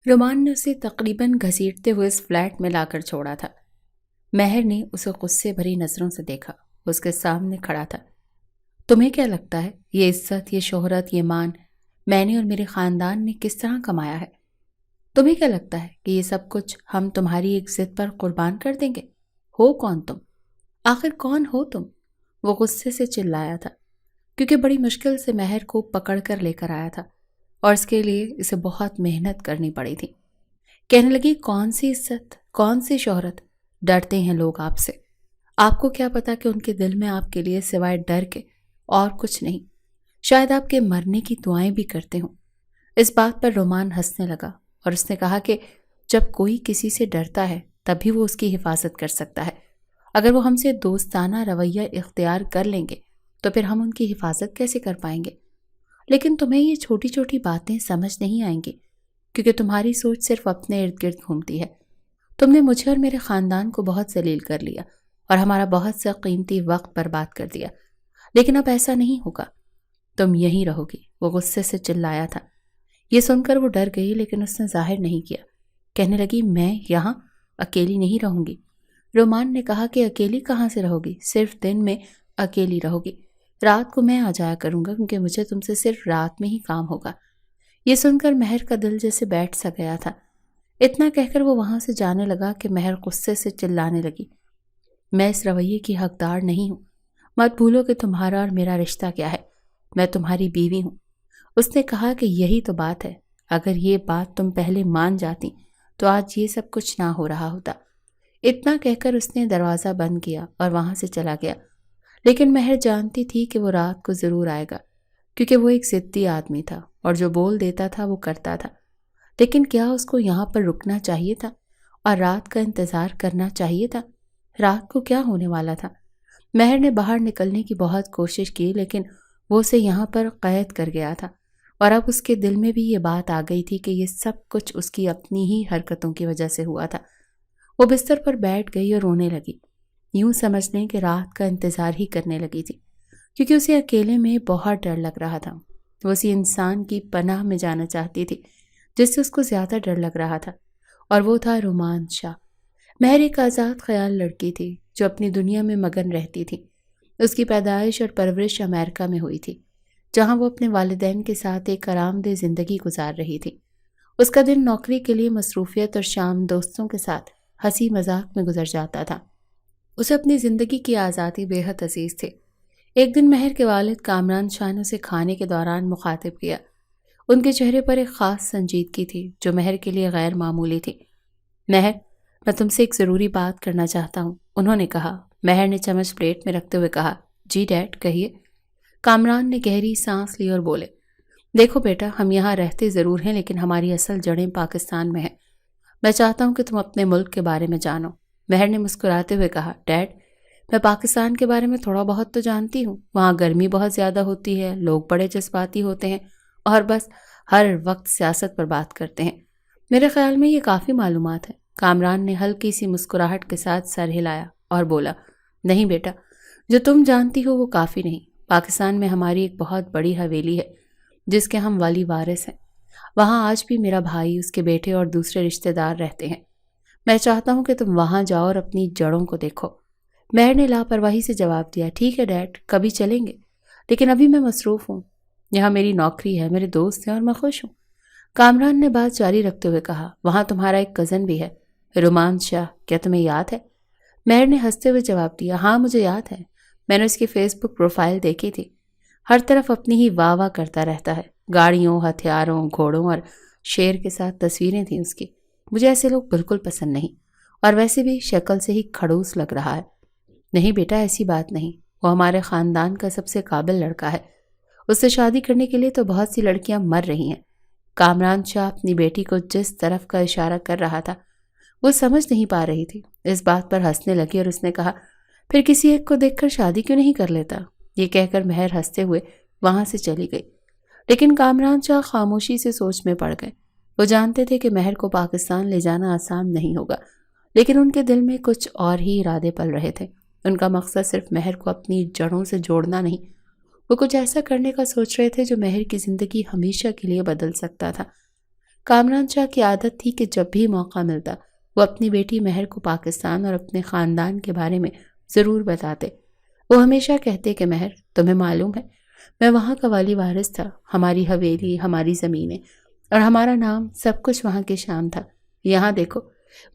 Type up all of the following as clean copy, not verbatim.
رومان نے اسے تقریباً گھسیٹتے ہوئے اس فلیٹ میں لا کر چھوڑا تھا۔ مہر نے اسے غصے بھری نظروں سے دیکھا۔ وہ اس کے سامنے کھڑا تھا۔ تمہیں کیا لگتا ہے یہ عزت، یہ شہرت، یہ مان میں نے اور میرے خاندان نے کس طرح کمایا ہے؟ تمہیں کیا لگتا ہے کہ یہ سب کچھ ہم تمہاری ایک ضد پر قربان کر دیں گے؟ ہو کون تم؟ آخر کون ہو تم؟ وہ غصے سے چلایا تھا، کیونکہ بڑی مشکل سے مہر کو پکڑ کر لے کر آیا تھا اور اس کے لیے اسے بہت محنت کرنی پڑی تھی۔ کہنے لگی، کون سی عزت، کون سی شہرت؟ ڈرتے ہیں لوگ آپ سے۔ آپ کو کیا پتا کہ ان کے دل میں آپ کے لیے سوائے ڈر کے اور کچھ نہیں۔ شاید آپ کے مرنے کی دعائیں بھی کرتے ہوں۔ اس بات پر رومان ہنسنے لگا اور اس نے کہا کہ جب کوئی کسی سے ڈرتا ہے تب بھی وہ اس کی حفاظت کر سکتا ہے۔ اگر وہ ہم سے دوستانہ رویہ اختیار کر لیں گے تو پھر ہم ان کی حفاظت کیسے کر پائیں گے؟ لیکن تمہیں یہ چھوٹی چھوٹی باتیں سمجھ نہیں آئیں گی، کیونکہ تمہاری سوچ صرف اپنے ارد گرد گھومتی ہے۔ تم نے مجھے اور میرے خاندان کو بہت ذلیل کر لیا اور ہمارا بہت سا قیمتی وقت برباد کر دیا، لیکن اب ایسا نہیں ہوگا۔ تم یہیں رہو گی، وہ غصے سے چلایا تھا۔ یہ سن کر وہ ڈر گئی، لیکن اس نے ظاہر نہیں کیا۔ کہنے لگی، میں یہاں اکیلی نہیں رہوں گی۔ رومان نے کہا کہ اکیلی کہاں سے رہو گی؟ صرف دن میں اکیلی رہو گی۔ رات کو میں آ جایا کروں گا، کیونکہ مجھے تم سے صرف رات میں ہی کام ہوگا۔ یہ سن کر مہر کا دل جیسے بیٹھ سا گیا تھا۔ اتنا کہہ کر وہ وہاں سے جانے لگا کہ مہر غصے سے چلانے لگی، میں اس رویے کی حقدار نہیں ہوں۔ مت بھولو کہ تمہارا اور میرا رشتہ کیا ہے۔ میں تمہاری بیوی ہوں۔ اس نے کہا کہ یہی تو بات ہے۔ اگر یہ بات تم پہلے مان جاتی تو آج یہ سب کچھ نہ ہو رہا ہوتا۔ اتنا کہہ کر اس نے دروازہ بند کیا اور وہاں سے چلا گیا۔ لیکن مہر جانتی تھی کہ وہ رات کو ضرور آئے گا، کیونکہ وہ ایک ضدی آدمی تھا اور جو بول دیتا تھا وہ کرتا تھا۔ لیکن کیا اس کو یہاں پر رکنا چاہیے تھا اور رات کا انتظار کرنا چاہیے تھا؟ رات کو کیا ہونے والا تھا؟ مہر نے باہر نکلنے کی بہت کوشش کی، لیکن وہ اسے یہاں پر قید کر گیا تھا، اور اب اس کے دل میں بھی یہ بات آ گئی تھی کہ یہ سب کچھ اس کی اپنی ہی حرکتوں کی وجہ سے ہوا تھا۔ وہ بستر پر بیٹھ گئی اور رونے لگی۔ یوں سمجھ لیں کہ رات کا انتظار ہی کرنے لگی تھی، کیونکہ اسے اکیلے میں بہت ڈر لگ رہا تھا۔ وہ اسی انسان کی پناہ میں جانا چاہتی تھی جس سے اس کو زیادہ ڈر لگ رہا تھا، اور وہ تھا رومان شاہ۔ مہر ایک آزاد خیال لڑکی تھی جو اپنی دنیا میں مگن رہتی تھی۔ اس کی پیدائش اور پرورش امریکہ میں ہوئی تھی، جہاں وہ اپنے والدین کے ساتھ ایک آرام دہ زندگی گزار رہی تھی۔ اس کا دن نوکری کے لیے مصروفیت اور شام دوستوں کے ساتھ ہنسی مذاق میں گزر جاتا تھا۔ اسے اپنی زندگی کی آزادی بے حد عزیز تھی۔ ایک دن مہر کے والد کامران شاہ نے اسے کھانے کے دوران مخاطب کیا۔ ان کے چہرے پر ایک خاص سنجیدگی تھی جو مہر کے لیے غیر معمولی تھی۔ مہر، میں تم سے ایک ضروری بات کرنا چاہتا ہوں، انہوں نے کہا۔ مہر نے چمچ پلیٹ میں رکھتے ہوئے کہا، جی ڈیڈ، کہیے۔ کامران نے گہری سانس لی اور بولے، دیکھو بیٹا، ہم یہاں رہتے ضرور ہیں، لیکن ہماری اصل جڑیں پاکستان میں ہیں۔ میں چاہتا ہوں کہ تم اپنے ملک کے بارے میں جانو۔ مہر نے مسکراتے ہوئے کہا، ڈیڈ، میں پاکستان کے بارے میں تھوڑا بہت تو جانتی ہوں۔ وہاں گرمی بہت زیادہ ہوتی ہے، لوگ بڑے جذباتی ہوتے ہیں اور بس ہر وقت سیاست پر بات کرتے ہیں۔ میرے خیال میں یہ کافی معلومات ہے۔ کامران نے ہلکی سی مسکراہٹ کے ساتھ سر ہلایا اور بولا، نہیں بیٹا، جو تم جانتی ہو وہ کافی نہیں۔ پاکستان میں ہماری ایک بہت بڑی حویلی ہے جس کے ہم ولی وارث ہیں۔ وہاں آج بھی میرا بھائی، اس کے بیٹے اور دوسرے رشتہ دار رہتے ہیں۔ میں چاہتا ہوں کہ تم وہاں جاؤ اور اپنی جڑوں کو دیکھو۔ مہر نے لاپرواہی سے جواب دیا، ٹھیک ہے ڈیڈ، کبھی چلیں گے، لیکن ابھی میں مصروف ہوں۔ یہاں میری نوکری ہے، میرے دوست ہیں اور میں خوش ہوں۔ کامران نے بات جاری رکھتے ہوئے کہا، وہاں تمہارا ایک کزن بھی ہے، رومان شاہ، کیا تمہیں یاد ہے؟ مہر نے ہنستے ہوئے جواب دیا، ہاں مجھے یاد ہے، میں نے اس کی فیس بک پروفائل دیکھی تھی۔ ہر طرف اپنی ہی واہ واہ کرتا رہتا ہے، گاڑیوں، ہتھیاروں، گھوڑوں اور شیر کے ساتھ تصویریں تھیں اس کی۔ مجھے ایسے لوگ بالکل پسند نہیں، اور ویسے بھی شکل سے ہی کھڑوس لگ رہا ہے۔ نہیں بیٹا، ایسی بات نہیں، وہ ہمارے خاندان کا سب سے قابل لڑکا ہے۔ اس سے شادی کرنے کے لیے تو بہت سی لڑکیاں مر رہی ہیں۔ کامران شاہ اپنی بیٹی کو جس طرف کا اشارہ کر رہا تھا وہ سمجھ نہیں پا رہی تھی۔ اس بات پر ہنسنے لگی اور اس نے کہا، پھر کسی ایک کو دیکھ کر شادی کیوں نہیں کر لیتا؟ یہ کہہ کر مہر ہنستے ہوئے وہاں سے چلی گئی۔ لیکن کامران شاہ خاموشی سے سوچ میں پڑ گئے۔ وہ جانتے تھے کہ مہر کو پاکستان لے جانا آسان نہیں ہوگا، لیکن ان کے دل میں کچھ اور ہی ارادے پل رہے تھے۔ ان کا مقصد صرف مہر کو اپنی جڑوں سے جوڑنا نہیں، وہ کچھ ایسا کرنے کا سوچ رہے تھے جو مہر کی زندگی ہمیشہ کے لیے بدل سکتا تھا۔ کامران شاہ کی عادت تھی کہ جب بھی موقع ملتا وہ اپنی بیٹی مہر کو پاکستان اور اپنے خاندان کے بارے میں ضرور بتاتے۔ وہ ہمیشہ کہتے کہ مہر، تمہیں معلوم ہے میں وہاں کا والی وارث تھا، ہماری حویلی، ہماری زمینیں اور ہمارا نام سب کچھ وہاں کی شان تھا۔ یہاں دیکھو،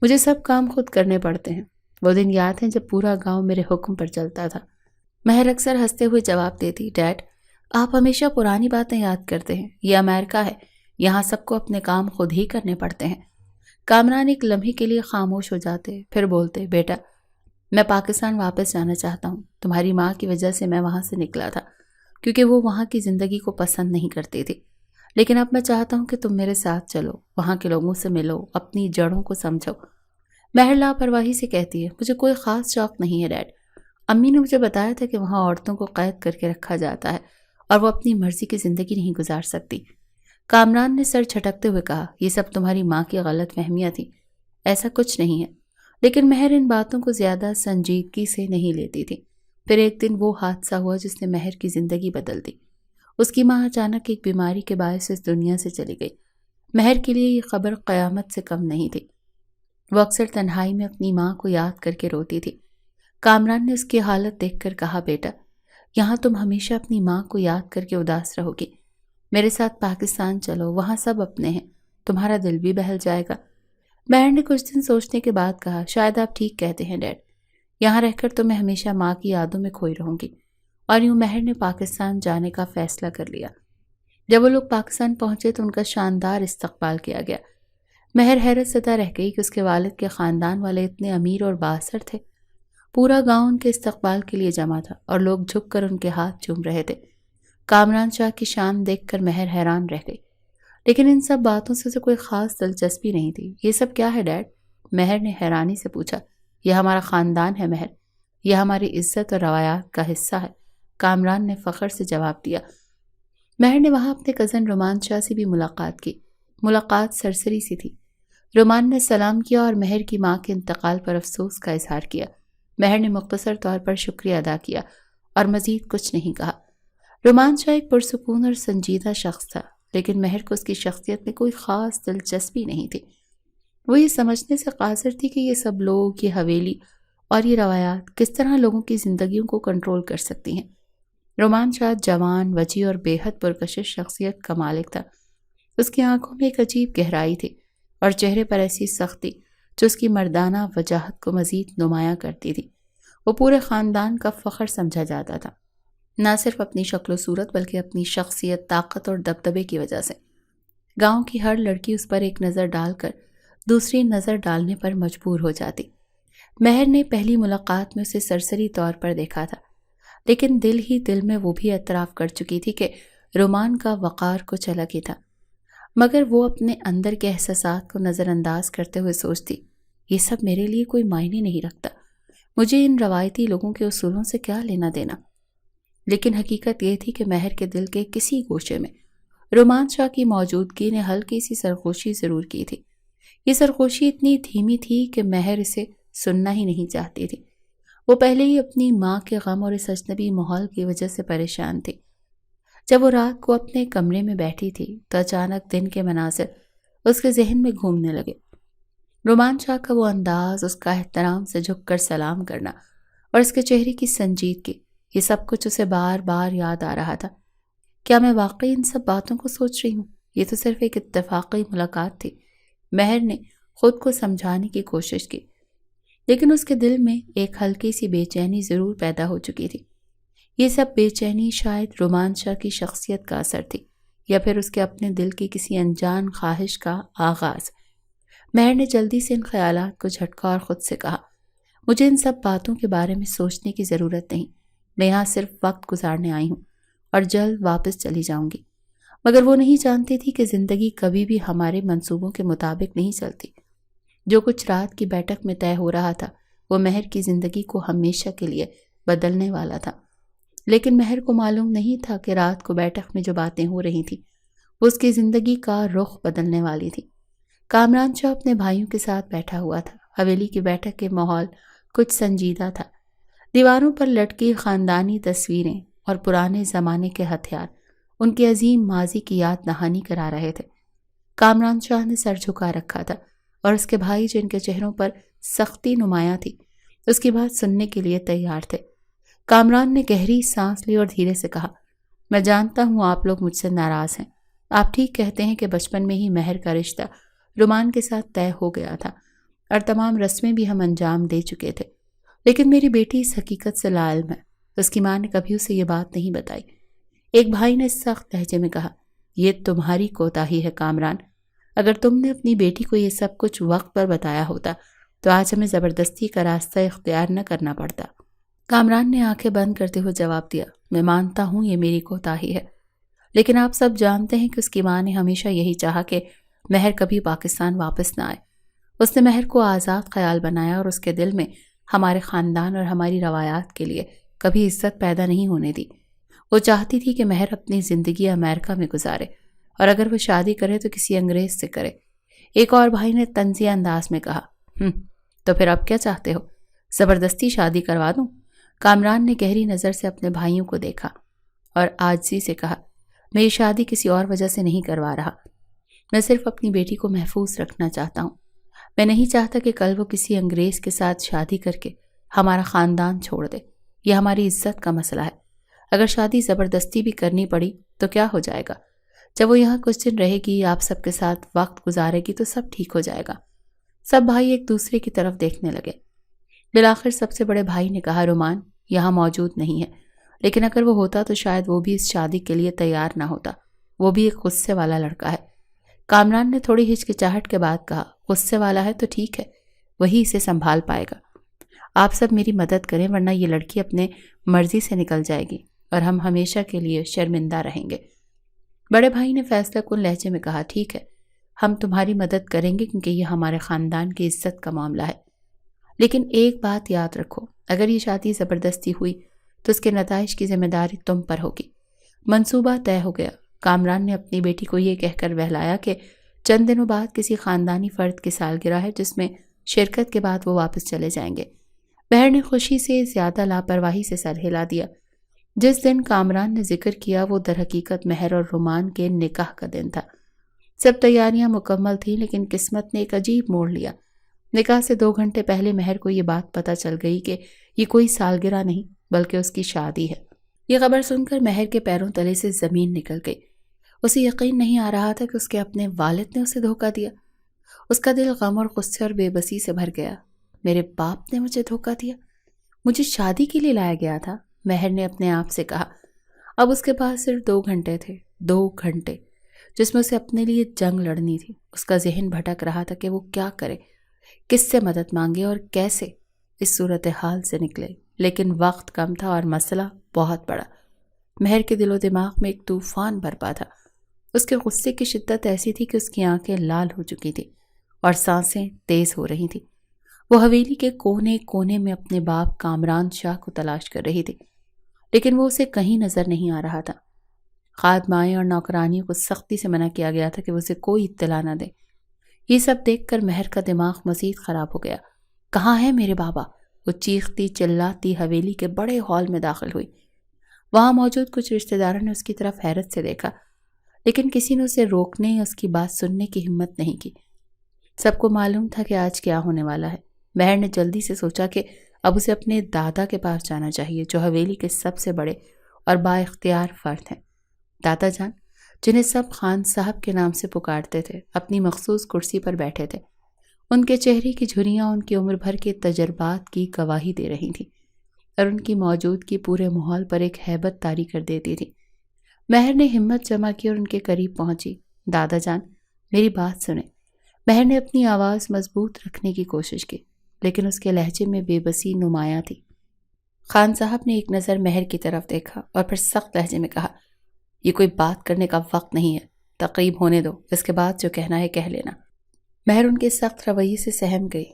مجھے سب کام خود کرنے پڑتے ہیں۔ وہ دن یاد ہیں جب پورا گاؤں میرے حکم پر چلتا تھا۔ مہر اکثر ہنستے ہوئے جواب دیتی، ڈیڈ آپ ہمیشہ پرانی باتیں یاد کرتے ہیں، یہ امریکہ ہے، یہاں سب کو اپنے کام خود ہی کرنے پڑتے ہیں۔ کامران ایک لمحے کے لیے خاموش ہو جاتے، پھر بولتے، بیٹا میں پاکستان واپس جانا چاہتا ہوں۔ تمہاری ماں کی وجہ سے میں وہاں سے نکلا تھا، کیونکہ وہ وہاں کی زندگی کو پسند نہیں کرتی تھی، لیکن اب میں چاہتا ہوں کہ تم میرے ساتھ چلو، وہاں کے لوگوں سے ملو، اپنی جڑوں کو سمجھو۔ مہر لاپرواہی سے کہتی ہے، مجھے کوئی خاص شوق نہیں ہے ڈیڈ، امی نے مجھے بتایا تھا کہ وہاں عورتوں کو قید کر کے رکھا جاتا ہے اور وہ اپنی مرضی کی زندگی نہیں گزار سکتی۔ کامران نے سر جھٹکتے ہوئے کہا، یہ سب تمہاری ماں کی غلط فہمیاں تھی، ایسا کچھ نہیں ہے۔ لیکن مہر ان باتوں کو زیادہ سنجیدگی سے نہیں لیتی تھی۔ پھر ایک دن وہ حادثہ ہوا جس نے مہر کی زندگی بدل دی۔ اس کی ماں اچانک ایک بیماری کے باعث اس دنیا سے چلی گئی۔ مہر کے لیے یہ خبر قیامت سے کم نہیں تھی۔ وہ اکثر تنہائی میں اپنی ماں کو یاد کر کے روتی تھی۔ کامران نے اس کی حالت دیکھ کر کہا، بیٹا یہاں تم ہمیشہ اپنی ماں کو یاد کر کے اداس رہو گی، میرے ساتھ پاکستان چلو، وہاں سب اپنے ہیں، تمہارا دل بھی بہل جائے گا۔ مہر نے کچھ دن سوچنے کے بعد کہا، شاید آپ ٹھیک کہتے ہیں ڈیڈ، یہاں رہ کر تو میں ہمیشہ ماں کی یادوں میں کھوئی رہوں گی۔ اور یوں مہر نے پاکستان جانے کا فیصلہ کر لیا۔ جب وہ لوگ پاکستان پہنچے تو ان کا شاندار استقبال کیا گیا۔ مہر حیرت زدہ رہ گئی کہ اس کے والد کے خاندان والے اتنے امیر اور بااثر تھے۔ پورا گاؤں ان کے استقبال کے لیے جمع تھا اور لوگ جھک کر ان کے ہاتھ چوم رہے تھے۔ کامران شاہ کی شان دیکھ کر مہر حیران رہ گئی، لیکن ان سب باتوں سے کوئی خاص دلچسپی نہیں تھی۔ یہ سب کیا ہے ڈیڈ؟ مہر نے حیرانی سے پوچھا۔ یہ ہمارا خاندان ہے مہر، یہ ہماری عزت اور روایات کا حصہ ہے، کامران نے فخر سے جواب دیا۔ مہر نے وہاں اپنے کزن رومان شاہ سے بھی ملاقات کی۔ ملاقات سرسری سی تھی۔ رومان نے سلام کیا اور مہر کی ماں کے انتقال پر افسوس کا اظہار کیا۔ مہر نے مختصر طور پر شکریہ ادا کیا اور مزید کچھ نہیں کہا۔ رومان شاہ ایک پرسکون اور سنجیدہ شخص تھا، لیکن مہر کو اس کی شخصیت میں کوئی خاص دلچسپی نہیں تھی۔ وہ یہ سمجھنے سے قاصر تھی کہ یہ سب لوگ، یہ حویلی اور یہ روایات کس طرح لوگوں کی زندگیوں کو کنٹرول کر سکتی ہیں۔ رومان شاہ جوان، وجیح اور بے حد پرکشش شخصیت کا مالک تھا۔ اس کی آنکھوں میں ایک عجیب گہرائی تھی اور چہرے پر ایسی سختی جو اس کی مردانہ وجاہت کو مزید نمایاں کرتی تھی۔ وہ پورے خاندان کا فخر سمجھا جاتا تھا، نہ صرف اپنی شکل و صورت بلکہ اپنی شخصیت، طاقت اور دبدبے کی وجہ سے۔ گاؤں کی ہر لڑکی اس پر ایک نظر ڈال کر دوسری نظر ڈالنے پر مجبور ہو جاتی۔ مہر نے پہلی ملاقات میں اسے سرسری طور پر دیکھا تھا، لیکن دل ہی دل میں وہ بھی اعتراف کر چکی تھی کہ رومان کا وقار کچھ الگ ہی تھا، مگر وہ اپنے اندر کے احساسات کو نظر انداز کرتے ہوئے سوچتی، یہ سب میرے لیے کوئی معنی نہیں رکھتا، مجھے ان روایتی لوگوں کے اصولوں سے کیا لینا دینا۔ لیکن حقیقت یہ تھی کہ مہر کے دل کے کسی گوشے میں رومان شاہ کی موجودگی نے ہلکی سی سرخوشی ضرور کی تھی۔ یہ سرخوشی اتنی دھیمی تھی کہ مہر اسے سننا ہی نہیں چاہتی تھی۔ وہ پہلے ہی اپنی ماں کے غم اور اس اجنبی ماحول کی وجہ سے پریشان تھی۔ جب وہ رات کو اپنے کمرے میں بیٹھی تھی تو اچانک دن کے مناظر اس کے ذہن میں گھومنے لگے۔ رومان شاہ کا وہ انداز، اس کا احترام سے جھک کر سلام کرنا اور اس کے چہرے کی سنجیدگی، یہ سب کچھ اسے بار بار یاد آ رہا تھا۔ کیا میں واقعی ان سب باتوں کو سوچ رہی ہوں؟ یہ تو صرف ایک اتفاقی ملاقات تھی۔ مہر نے خود کو سمجھانے کی کوشش کی، لیکن اس کے دل میں ایک ہلکی سی بے چینی ضرور پیدا ہو چکی تھی۔ یہ سب بے چینی شاید رومان شاہ کی شخصیت کا اثر تھی یا پھر اس کے اپنے دل کی کسی انجان خواہش کا آغاز۔ مہر نے جلدی سے ان خیالات کو جھٹکا اور خود سے کہا، مجھے ان سب باتوں کے بارے میں سوچنے کی ضرورت نہیں، میں یہاں صرف وقت گزارنے آئی ہوں اور جلد واپس چلی جاؤں گی۔ مگر وہ نہیں جانتی تھی کہ زندگی کبھی بھی ہمارے منصوبوں کے مطابق نہیں چلتی۔ جو کچھ رات کی بیٹھک میں طے ہو رہا تھا وہ مہر کی زندگی کو ہمیشہ کے لیے بدلنے والا تھا، لیکن مہر کو معلوم نہیں تھا کہ رات کو بیٹھک میں جو باتیں ہو رہی تھیں وہ اس کی زندگی کا رخ بدلنے والی تھی۔ کامران شاہ اپنے بھائیوں کے ساتھ بیٹھا ہوا تھا۔ حویلی کی بیٹھک کے ماحول کچھ سنجیدہ تھا۔ دیواروں پر لٹکی خاندانی تصویریں اور پرانے زمانے کے ہتھیار ان کے عظیم ماضی کی یاد دہانی کرا رہے تھے۔ کامران شاہ نے سر جھکا رکھا تھا اور اس کے بھائی جن کے چہروں پر سختی نمایاں تھی اس کی بات سننے کے لیے تیار تھے۔ کامران نے گہری سانس لی اور دھیرے سے کہا، میں جانتا ہوں آپ لوگ مجھ سے ناراض ہیں۔ آپ ٹھیک کہتے ہیں کہ بچپن میں ہی مہر کا رشتہ رومان کے ساتھ طے ہو گیا تھا اور تمام رسمیں بھی ہم انجام دے چکے تھے، لیکن میری بیٹی اس حقیقت سے لا علم ہے۔ اس کی ماں نے کبھی اسے یہ بات نہیں بتائی۔ ایک بھائی نے سخت لہجے میں کہا، یہ تمہاری کوتاہی ہے کامران۔ اگر تم نے اپنی بیٹی کو یہ سب کچھ وقت پر بتایا ہوتا تو آج ہمیں زبردستی کا راستہ اختیار نہ کرنا پڑتا۔ کامران نے آنکھیں بند کرتے ہوئے جواب دیا، میں مانتا ہوں یہ میری کوتاہی ہے، لیکن آپ سب جانتے ہیں کہ اس کی ماں نے ہمیشہ یہی چاہا کہ مہر کبھی پاکستان واپس نہ آئے۔ اس نے مہر کو آزاد خیال بنایا اور اس کے دل میں ہمارے خاندان اور ہماری روایات کے لیے کبھی عزت پیدا نہیں ہونے دی۔ وہ چاہتی تھی کہ مہر اپنی زندگی امریکہ میں گزارے اور اگر وہ شادی کرے تو کسی انگریز سے کرے۔ ایک اور بھائی نے طنزیہ انداز میں کہا، تو پھر اب کیا چاہتے ہو؟ زبردستی شادی کروا دوں؟ کامران نے گہری نظر سے اپنے بھائیوں کو دیکھا اور عاجزی سے کہا، میں یہ شادی کسی اور وجہ سے نہیں کروا رہا۔ میں صرف اپنی بیٹی کو محفوظ رکھنا چاہتا ہوں۔ میں نہیں چاہتا کہ کل وہ کسی انگریز کے ساتھ شادی کر کے ہمارا خاندان چھوڑ دے۔ یہ ہماری عزت کا مسئلہ ہے۔ اگر شادی زبردستی بھی کرنی پڑی تو کیا ہو جائے گا؟ جب وہ یہاں کچھ دن رہے گی، آپ سب کے ساتھ وقت گزارے گی تو سب ٹھیک ہو جائے گا۔ سب بھائی ایک دوسرے کی طرف دیکھنے لگے۔ بالآخر سب سے بڑے بھائی نے کہا، رومان یہاں موجود نہیں ہے، لیکن اگر وہ ہوتا تو شاید وہ بھی اس شادی کے لیے تیار نہ ہوتا۔ وہ بھی ایک غصے والا لڑکا ہے۔ کامران نے تھوڑی ہچکچاہٹ کے بعد کہا، غصے والا ہے تو ٹھیک ہے، وہی اسے سنبھال پائے گا۔ آپ سب میری مدد کریں ورنہ یہ لڑکی اپنے مرضی سے نکل جائے گی اور ہم ہمیشہ کے لیے شرمندہ رہیں گے۔ بڑے بھائی نے فیصلہ کن لہجے میں کہا، ٹھیک ہے، ہم تمہاری مدد کریں گے کیونکہ یہ ہمارے خاندان کی عزت کا معاملہ ہے، لیکن ایک بات یاد رکھو، اگر یہ شادی زبردستی ہوئی تو اس کے نتائج کی ذمہ داری تم پر ہوگی۔ منصوبہ طے ہو گیا۔ کامران نے اپنی بیٹی کو یہ کہہ کر بہلایا کہ چند دنوں بعد کسی خاندانی فرد کی سالگرہ ہے جس میں شرکت کے بعد وہ واپس چلے جائیں گے۔ بہر نے خوشی سے زیادہ لاپرواہی سے سر ہلا دیا۔ جس دن کامران نے ذکر کیا وہ در حقیقت مہر اور رومان کے نکاح کا دن تھا۔ سب تیاریاں مکمل تھیں لیکن قسمت نے ایک عجیب موڑ لیا۔ نکاح سے 2 گھنٹے پہلے مہر کو یہ بات پتہ چل گئی کہ یہ کوئی سالگرہ نہیں بلکہ اس کی شادی ہے۔ یہ خبر سن کر مہر کے پیروں تلے سے زمین نکل گئی۔ اسے یقین نہیں آ رہا تھا کہ اس کے اپنے والد نے اسے دھوکہ دیا۔ اس کا دل غم اور غصے اور بے بسی سے بھر گیا۔ میرے باپ نے مجھے دھوکہ دیا؟ مجھے شادی کے لیے لایا گیا تھا، مہر نے اپنے آپ سے کہا۔ اب اس کے پاس صرف 2 گھنٹے تھے، 2 گھنٹے جس میں اسے اپنے لیے جنگ لڑنی تھی۔ اس کا ذہن بھٹک رہا تھا کہ وہ کیا کرے، کس سے مدد مانگے اور کیسے اس صورتحال سے نکلے، لیکن وقت کم تھا اور مسئلہ بہت بڑا۔ مہر کے دل و دماغ میں ایک طوفان برپا تھا۔ اس کے غصے کی شدت ایسی تھی کہ اس کی آنکھیں لال ہو چکی تھیں اور سانسیں تیز ہو رہی تھیں۔ وہ حویلی کے کونے کونے میں اپنے باپ کامران شاہ کو تلاش کر رہی تھی، لیکن وہ اسے کہیں نظر نہیں آ رہا تھا۔ خادمائیں اور نوکرانیوں کو سختی سے منع کیا گیا تھا کہ وہ اسے کوئی اطلاع نہ دے۔ یہ سب دیکھ کر مہر کا دماغ مزید خراب ہو گیا۔ کہاں ہے میرے بابا؟ وہ چیختی چلاتی حویلی کے بڑے ہال میں داخل ہوئی۔ وہاں موجود کچھ رشتہ داروں نے اس کی طرف حیرت سے دیکھا، لیکن کسی نے اسے روکنے یا اس کی بات سننے کی ہمت نہیں کی۔ سب کو معلوم تھا کہ آج کیا ہونے والا ہے۔ مہر نے جلدی سے سوچا کہ اب اسے اپنے دادا کے پاس جانا چاہیے جو حویلی کے سب سے بڑے اور با اختیار فرد ہیں۔ دادا جان، جنہیں سب خان صاحب کے نام سے پکارتے تھے، اپنی مخصوص کرسی پر بیٹھے تھے۔ ان کے چہرے کی جھریاں ان کی عمر بھر کے تجربات کی گواہی دے رہی تھیں اور ان کی موجودگی پورے ماحول پر ایک ہیبت طاری کر دیتی تھی۔ مہر نے ہمت جمع کی اور ان کے قریب پہنچی۔ دادا جان، میری بات سنیں۔ مہر نے اپنی آواز مضبوط رکھنے کی کوشش کی، لیکن اس کے لہجے میں بے بسی نمایاں تھی۔ خان صاحب نے ایک نظر مہر کی طرف دیکھا اور پھر سخت لہجے میں کہا، یہ کوئی بات کرنے کا وقت نہیں ہے، تقریب ہونے دو، اس کے بعد جو کہنا ہے کہہ لینا۔ مہر ان کے سخت رویے سے سہم گئی۔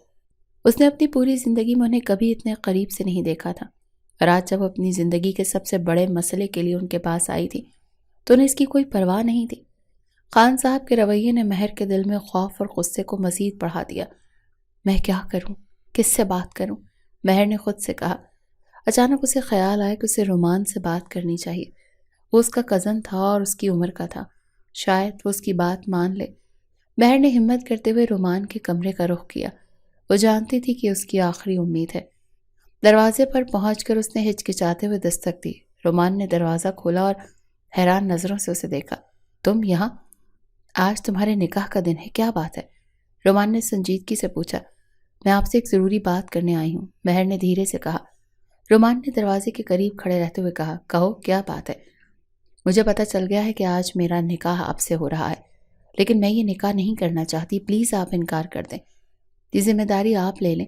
اس نے اپنی پوری زندگی میں انہیں کبھی اتنے قریب سے نہیں دیکھا تھا، اور آج جب وہ اپنی زندگی کے سب سے بڑے مسئلے کے لیے ان کے پاس آئی تھی تو انہیں اس کی کوئی پرواہ نہیں تھی۔ خان صاحب کے رویے نے مہر کے دل میں خوف اور غصے کو مزید بڑھا دیا۔ میں کیا کروں؟ کس سے بات کروں؟ مہر نے خود سے کہا۔ اچانک اسے خیال آیا کہ اسے رومان سے بات کرنی چاہیے۔ وہ اس کا کزن تھا اور اس کی عمر کا تھا، شاید وہ اس کی بات مان لے۔ مہر نے ہمت کرتے ہوئے رومان کے کمرے کا رخ کیا۔ وہ جانتی تھی کہ اس کی آخری امید ہے۔ دروازے پر پہنچ کر اس نے ہچکچاتے ہوئے دستک دی۔ رومان نے دروازہ کھولا اور حیران نظروں سے اسے دیکھا۔ تم یہاں؟ آج تمہارے نکاح کا دن ہے، کیا بات ہے؟ رومان نے سنجیدگی سے پوچھا۔ میں آپ سے ایک ضروری بات کرنے آئی ہوں، مہر نے دھیرے سے کہا۔ رومان نے دروازے کے قریب کھڑے رہتے ہوئے کہا، کہو کیا بات ہے؟ مجھے پتہ چل گیا ہے کہ آج میرا نکاح آپ سے ہو رہا ہے، لیکن میں یہ نکاح نہیں کرنا چاہتی، پلیز آپ انکار کر دیں، یہ ذمہ داری آپ لے لیں۔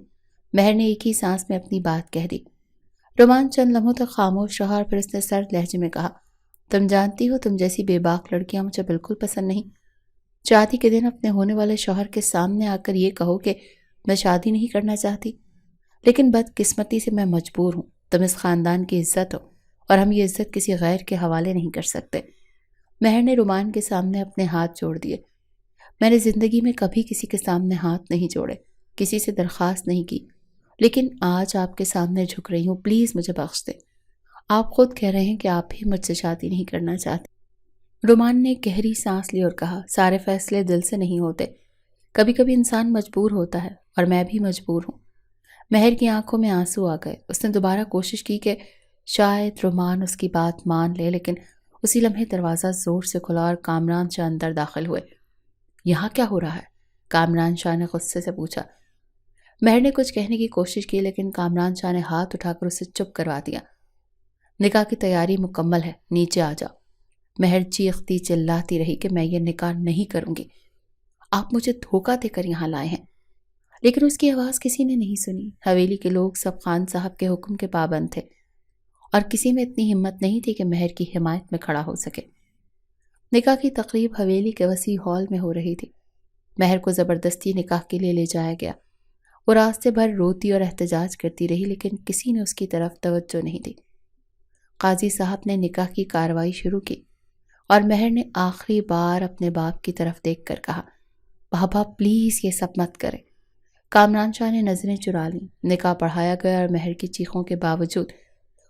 مہر نے ایک ہی سانس میں اپنی بات کہہ دی۔ رومان چند لمحوں تک خاموش رہا اور پھر اس نے سرد لہجے میں کہا، تم جانتی ہو تم جیسی بے باک لڑکیاں مجھے بالکل پسند نہیں۔ شادی کے دن اپنے ہونے والے شوہر کے سامنے آ کر یہ کہو کہ میں شادی نہیں کرنا چاہتی، لیکن بدقسمتی سے میں مجبور ہوں۔ تم اس خاندان کی عزت ہو اور ہم یہ عزت کسی غیر کے حوالے نہیں کر سکتے۔ مہر نے رومان کے سامنے اپنے ہاتھ جوڑ دیے۔ میں نے زندگی میں کبھی کسی کے سامنے ہاتھ نہیں جوڑے، کسی سے درخواست نہیں کی، لیکن آج آپ کے سامنے جھک رہی ہوں، پلیز مجھے بخش دیں۔ آپ خود کہہ رہے ہیں کہ آپ بھی مجھ سے شادی نہیں کرنا چاہتے۔ رومان نے گہری سانس لی اور کہا، سارے فیصلے دل سے نہیں ہوتے، کبھی کبھی انسان مجبور ہوتا ہے، اور میں بھی مجبور ہوں۔ مہر کی آنکھوں میں آنسو آ گئے۔ اس نے دوبارہ کوشش کی کہ شاید رومان اس کی بات مان لے، لیکن اسی لمحے دروازہ زور سے کھلا اور کامران شاہ اندر داخل ہوئے۔ یہاں کیا ہو رہا ہے؟ کامران شاہ نے غصے سے پوچھا۔ مہر نے کچھ کہنے کی کوشش کی، لیکن کامران شاہ نے ہاتھ اٹھا کر اسے چپ کروا دیا۔ نکاح کی تیاری مکمل ہے، نیچے آ جاؤ۔ مہر چیختی چلاتی رہی کہ میں یہ نکاح نہیں کروں گی، آپ مجھے دھوکہ دے کر یہاں لائے ہیں۔ لیکن اس کی آواز کسی نے نہیں سنی۔ حویلی کے لوگ سب خان صاحب کے حکم کے پابند تھے، اور کسی میں اتنی ہمت نہیں تھی کہ مہر کی حمایت میں کھڑا ہو سکے۔ نکاح کی تقریب حویلی کے وسیع ہال میں ہو رہی تھی۔ مہر کو زبردستی نکاح کے لیے لے جایا گیا۔ وہ راستے بھر روتی اور احتجاج کرتی رہی، لیکن کسی نے اس کی طرف توجہ نہیں دی۔ قاضی صاحب نے نکاح کی کارروائی شروع کی، اور مہر نے آخری بار اپنے باپ کی طرف دیکھ کر کہا، بابا پلیز یہ سب مت کریں۔ کامران شاہ نے نظریں چرا لیں۔ نکاح پڑھایا گیا اور مہر کی چیخوں کے باوجود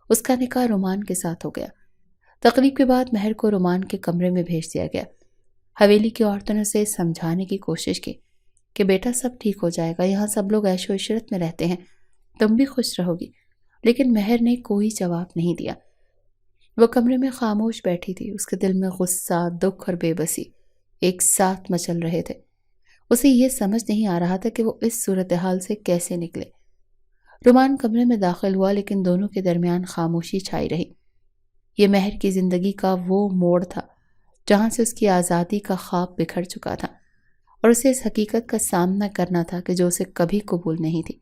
اس کا نکاح رومان کے ساتھ ہو گیا۔ تقریب کے بعد مہر کو رومان کے کمرے میں بھیج دیا گیا۔ حویلی کی عورتوں نے اسے سمجھانے کی کوشش کی کہ بیٹا سب ٹھیک ہو جائے گا، یہاں سب لوگ عیش و عشرت میں رہتے ہیں، تم بھی خوش رہو گی۔ لیکن مہر نے کوئی جواب نہیں دیا۔ وہ کمرے میں خاموش بیٹھی تھی۔ اس کے دل میں غصہ، دکھ اور بے بسی ایک ساتھ مچل رہے تھے۔ اسے یہ سمجھ نہیں آ رہا تھا کہ وہ اس صورتحال سے کیسے نکلے۔ رومان کمرے میں داخل ہوا، لیکن دونوں کے درمیان خاموشی چھائی رہی۔ یہ مہر کی زندگی کا وہ موڑ تھا جہاں سے اس کی آزادی کا خواب بکھر چکا تھا، اور اسے اس حقیقت کا سامنا کرنا تھا کہ جو اسے کبھی قبول نہیں تھی۔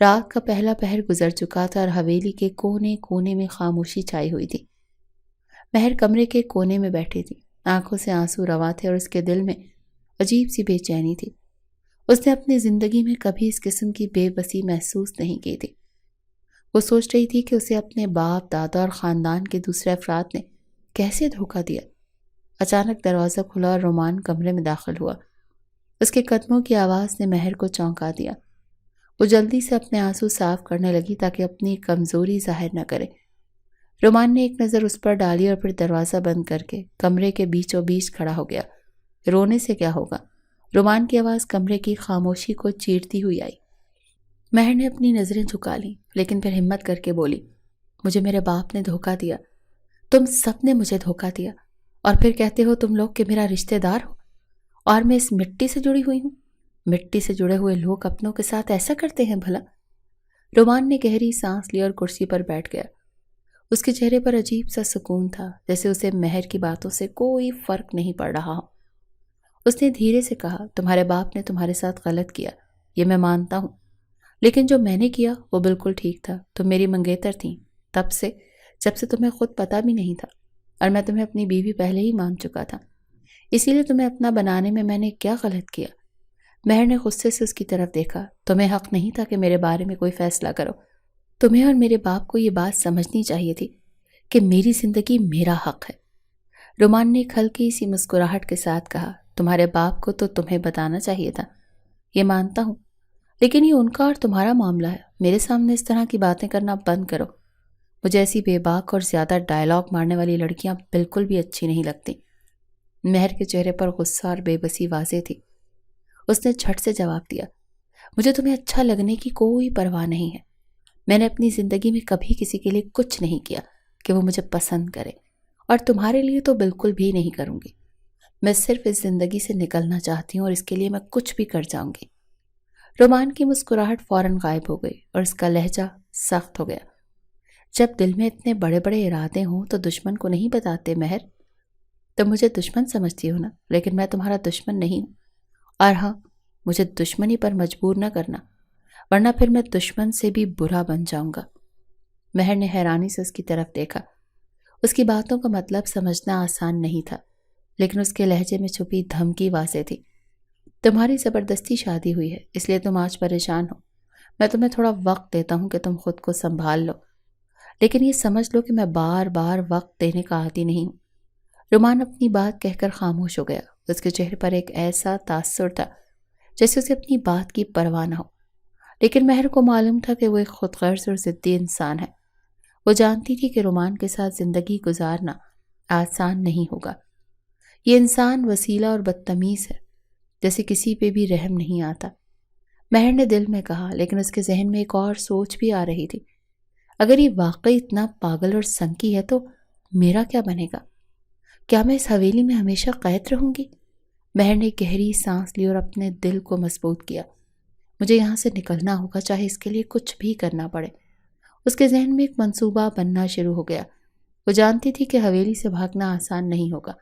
رات کا پہلا پہر گزر چکا تھا اور حویلی کے کونے کونے میں خاموشی چھائی ہوئی تھی۔ مہر کمرے کے کونے میں بیٹھی تھی، آنکھوں سے آنسو رواں تھے اور اس کے دل میں عجیب سی بے چینی تھی۔ اس نے اپنی زندگی میں کبھی اس قسم کی بے بسی محسوس نہیں کی تھی۔ وہ سوچ رہی تھی کہ اسے اپنے باپ، دادا اور خاندان کے دوسرے افراد نے کیسے دھوکہ دیا۔ اچانک دروازہ کھلا اور رومان کمرے میں داخل ہوا۔ اس کے قدموں کی آواز نے مہر کو چونکا دیا۔ وہ جلدی سے اپنے آنسو صاف کرنے لگی تاکہ اپنی کمزوری ظاہر نہ کرے۔ رومان نے ایک نظر اس پر ڈالی اور پھر دروازہ بند کر کے کمرے کے بیچوں بیچ کھڑا ہو گیا۔ رونے سے کیا ہوگا؟ رومان کی آواز کمرے کی خاموشی کو چیرتی ہوئی آئی۔ مہر نے اپنی نظریں جھکا لیں، لیکن پھر ہمت کر کے بولی، مجھے میرے باپ نے دھوکہ دیا، تم سب نے مجھے دھوکہ دیا، اور پھر کہتے ہو تم لوگ کہ میرا رشتہ دار ہو، اور میں اس مٹی سے جڑی ہوئی ہوں۔ مٹی سے جڑے ہوئے لوگ اپنوں کے ساتھ ایسا کرتے ہیں بھلا؟ رومان نے گہری سانس لی اور کرسی پر بیٹھ گیا۔ اس کے چہرے پر عجیب سا سکون تھا، جیسے اسے مہر کی باتوں سے کوئی فرق نہیں پڑ رہا ہو۔ اس نے دھیرے سے کہا، تمہارے باپ نے تمہارے ساتھ غلط کیا، یہ میں مانتا ہوں، لیکن جو میں نے کیا وہ بالکل ٹھیک تھا۔ تم میری منگیتر تھیں تب سے، جب سے تمہیں خود پتہ بھی نہیں تھا، اور میں تمہیں اپنی بیوی پہلے ہی مان چکا تھا، اسی لیے تمہیں اپنا بنانے میں نے کیا غلط کیا؟ مہر نے غصے سے اس کی طرف دیکھا۔ تمہیں حق نہیں تھا کہ میرے بارے میں کوئی فیصلہ کرو۔ تمہیں اور میرے باپ کو یہ بات سمجھنی چاہیے تھی کہ میری زندگی میرا حق ہے۔ رومان نے ایک ہلکی سی مسکراہٹ کے ساتھ کہا، تمہارے باپ کو تو تمہیں بتانا چاہیے تھا، یہ مانتا ہوں، لیکن یہ ان کا اور تمہارا معاملہ ہے۔ میرے سامنے اس طرح کی باتیں کرنا بند کرو۔ مجھے ایسی بے باک اور زیادہ ڈائلاگ مارنے والی لڑکیاں بالکل بھی اچھی نہیں لگتی۔ مہر کے چہرے پر غصہ اور بے بسی واضح تھی۔ اس نے جھٹ سے جواب دیا، مجھے تمہیں اچھا لگنے کی کوئی پرواہ نہیں ہے۔ میں نے اپنی زندگی میں کبھی کسی کے لیے کچھ نہیں کیا کہ وہ مجھے پسند کرے، اور تمہارے لیے تو بالکل بھی نہیں کروں گی۔ میں صرف اس زندگی سے نکلنا چاہتی ہوں اور اس کے لیے میں کچھ بھی کر جاؤں گی۔ رومان کی مسکراہٹ فوراً غائب ہو گئی اور اس کا لہجہ سخت ہو گیا۔ جب دل میں اتنے بڑے بڑے ارادے ہوں تو دشمن کو نہیں بتاتے مہر؟ تم مجھے دشمن سمجھتی ہو نا، لیکن میں تمہارا دشمن نہیں ہوں۔ اور ہاں، مجھے دشمنی پر مجبور نہ کرنا، ورنہ پھر میں دشمن سے بھی برا بن جاؤں گا۔ مہر نے حیرانی سے اس کی طرف دیکھا۔ اس کی باتوں کا مطلب سمجھنا آسان نہیں تھا، لیکن اس کے لہجے میں چھپی دھمکی واضح تھی۔ تمہاری زبردستی شادی ہوئی ہے، اس لیے تم آج پریشان ہو۔ میں تمہیں تھوڑا وقت دیتا ہوں کہ تم خود کو سنبھال لو، لیکن یہ سمجھ لو کہ میں بار بار وقت دینے کا عادی نہیں ہوں۔ رومان اپنی بات کہہ کر خاموش ہو گیا۔ اس کے چہرے پر ایک ایسا تاثر تھا جیسے اسے اپنی بات کی پرواہ نہ ہو، لیکن مہر کو معلوم تھا کہ وہ ایک خود غرض اور ضدی انسان ہے۔ وہ جانتی تھی کہ رومان کے ساتھ زندگی گزارنا آسان نہیں ہوگا۔ یہ انسان وسیلہ اور بدتمیز ہے، جیسے کسی پہ بھی رحم نہیں آتا۔ مہر نے دل میں کہا، لیکن اس کے ذہن میں ایک اور سوچ بھی آ رہی تھی۔ اگر یہ واقعی اتنا پاگل اور سنکی ہے تو میرا کیا بنے گا؟ کیا میں اس حویلی میں ہمیشہ قید رہوں گی؟ مہر نے گہری سانس لی اور اپنے دل کو مضبوط کیا۔ مجھے یہاں سے نکلنا ہوگا، چاہے اس کے لیے کچھ بھی کرنا پڑے۔ اس کے ذہن میں ایک منصوبہ بننا شروع ہو گیا۔ وہ جانتی تھی کہ حویلی سے بھاگنا آسان نہیں ہوگا،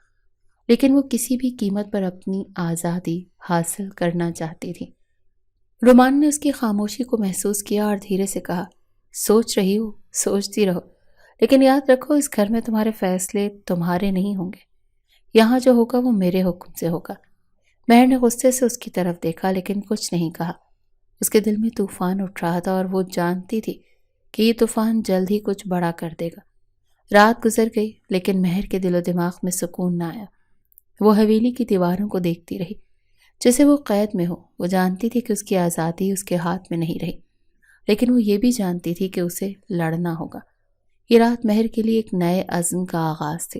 لیکن وہ کسی بھی قیمت پر اپنی آزادی حاصل کرنا چاہتی تھی۔ رومان نے اس کی خاموشی کو محسوس کیا اور دھیرے سے کہا، سوچ رہی ہو، سوچتی رہو، لیکن یاد رکھو اس گھر میں تمہارے فیصلے تمہارے نہیں ہوں گے۔ یہاں جو ہوگا وہ میرے حکم سے ہوگا۔ مہر نے غصے سے اس کی طرف دیکھا، لیکن کچھ نہیں کہا۔ اس کے دل میں طوفان اٹھ رہا تھا اور وہ جانتی تھی کہ یہ طوفان جلد ہی کچھ بڑا کر دے گا۔ رات گزر گئی، لیکن مہر کے دل و دماغ میں سکون نہ آیا۔ وہ حویلی کی دیواروں کو دیکھتی رہی جیسے وہ قید میں ہو۔ وہ جانتی تھی کہ اس کی آزادی اس کے ہاتھ میں نہیں رہی، لیکن وہ یہ بھی جانتی تھی کہ اسے لڑنا ہوگا۔ یہ رات مہر کے لیے ایک نئے عزم کا آغاز تھی۔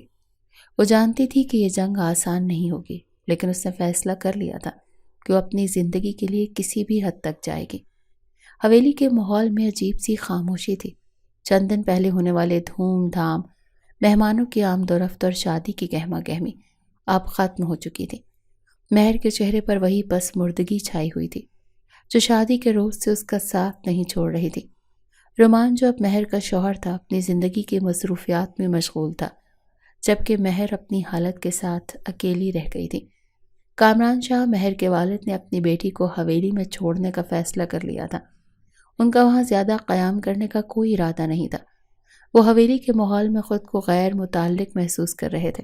وہ جانتی تھی کہ یہ جنگ آسان نہیں ہوگی، لیکن اس نے فیصلہ کر لیا تھا کہ وہ اپنی زندگی کے لیے کسی بھی حد تک جائے گی۔ حویلی کے ماحول میں عجیب سی خاموشی تھی۔ چند دن پہلے ہونے والے دھوم دھام، مہمانوں کی آمد و رفت اور شادی کی گہما گہمی اب ختم ہو چکی تھی۔ مہر کے چہرے پر وہی پس مردگی چھائی ہوئی تھی جو شادی کے روز سے اس کا ساتھ نہیں چھوڑ رہی تھی۔ رومان جو اب مہر کا شوہر تھا، اپنی زندگی کی مصروفیات میں مشغول تھا، جبکہ مہر اپنی حالت کے ساتھ اکیلی رہ گئی تھی۔ کامران شاہ، مہر کے والد، نے اپنی بیٹی کو حویلی میں چھوڑنے کا فیصلہ کر لیا تھا۔ ان کا وہاں زیادہ قیام کرنے کا کوئی ارادہ نہیں تھا۔ وہ حویلی کے ماحول میں خود کو غیر متعلق محسوس کر رہے تھے۔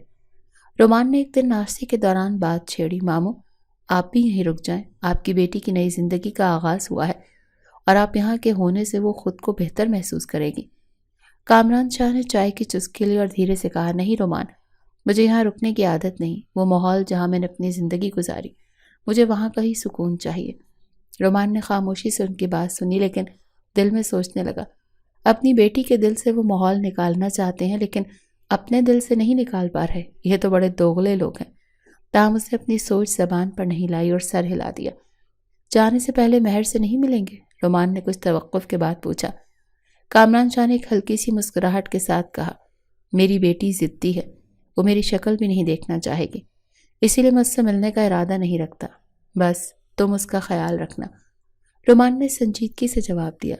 رومان نے ایک دن ناشتے کے دوران بات چھیڑی، ماموں آپ بھی یہیں رک جائیں، آپ کی بیٹی کی نئی زندگی کا آغاز ہوا ہے اور آپ یہاں کے ہونے سے وہ خود کو بہتر محسوس کرے گی۔ کامران شاہ نے چائے کی چسکی لی اور دھیرے سے کہا، نہیں رومان، مجھے یہاں رکنے کی عادت نہیں۔ وہ ماحول جہاں میں نے اپنی زندگی گزاری، مجھے وہاں کا ہی سکون چاہیے۔ رومان نے خاموشی سے ان کی بات سنی، لیکن دل میں سوچنے لگا، اپنی بیٹی کے دل سے وہ ماحول نکالنا چاہتے ہیں، لیکن اپنے دل سے نہیں نکال پا رہے۔ یہ تو بڑے دوغلے لوگ ہیں۔ تاہم اس نے اپنی سوچ زبان پر نہیں لائی اور سر ہلا دیا۔ جانے سے پہلے مہر سے نہیں ملیں گے؟ رومان نے کچھ توقف کے بعد پوچھا۔ کامران شاہ نے ایک ہلکی سی مسکراہٹ کے ساتھ کہا، میری بیٹی ضدی ہے، وہ میری شکل بھی نہیں دیکھنا چاہے گی، اسی لیے میں اس سے ملنے کا ارادہ نہیں رکھتا۔ بس تم اس کا خیال رکھنا۔ رومان نے سنجیدگی سے جواب دیا،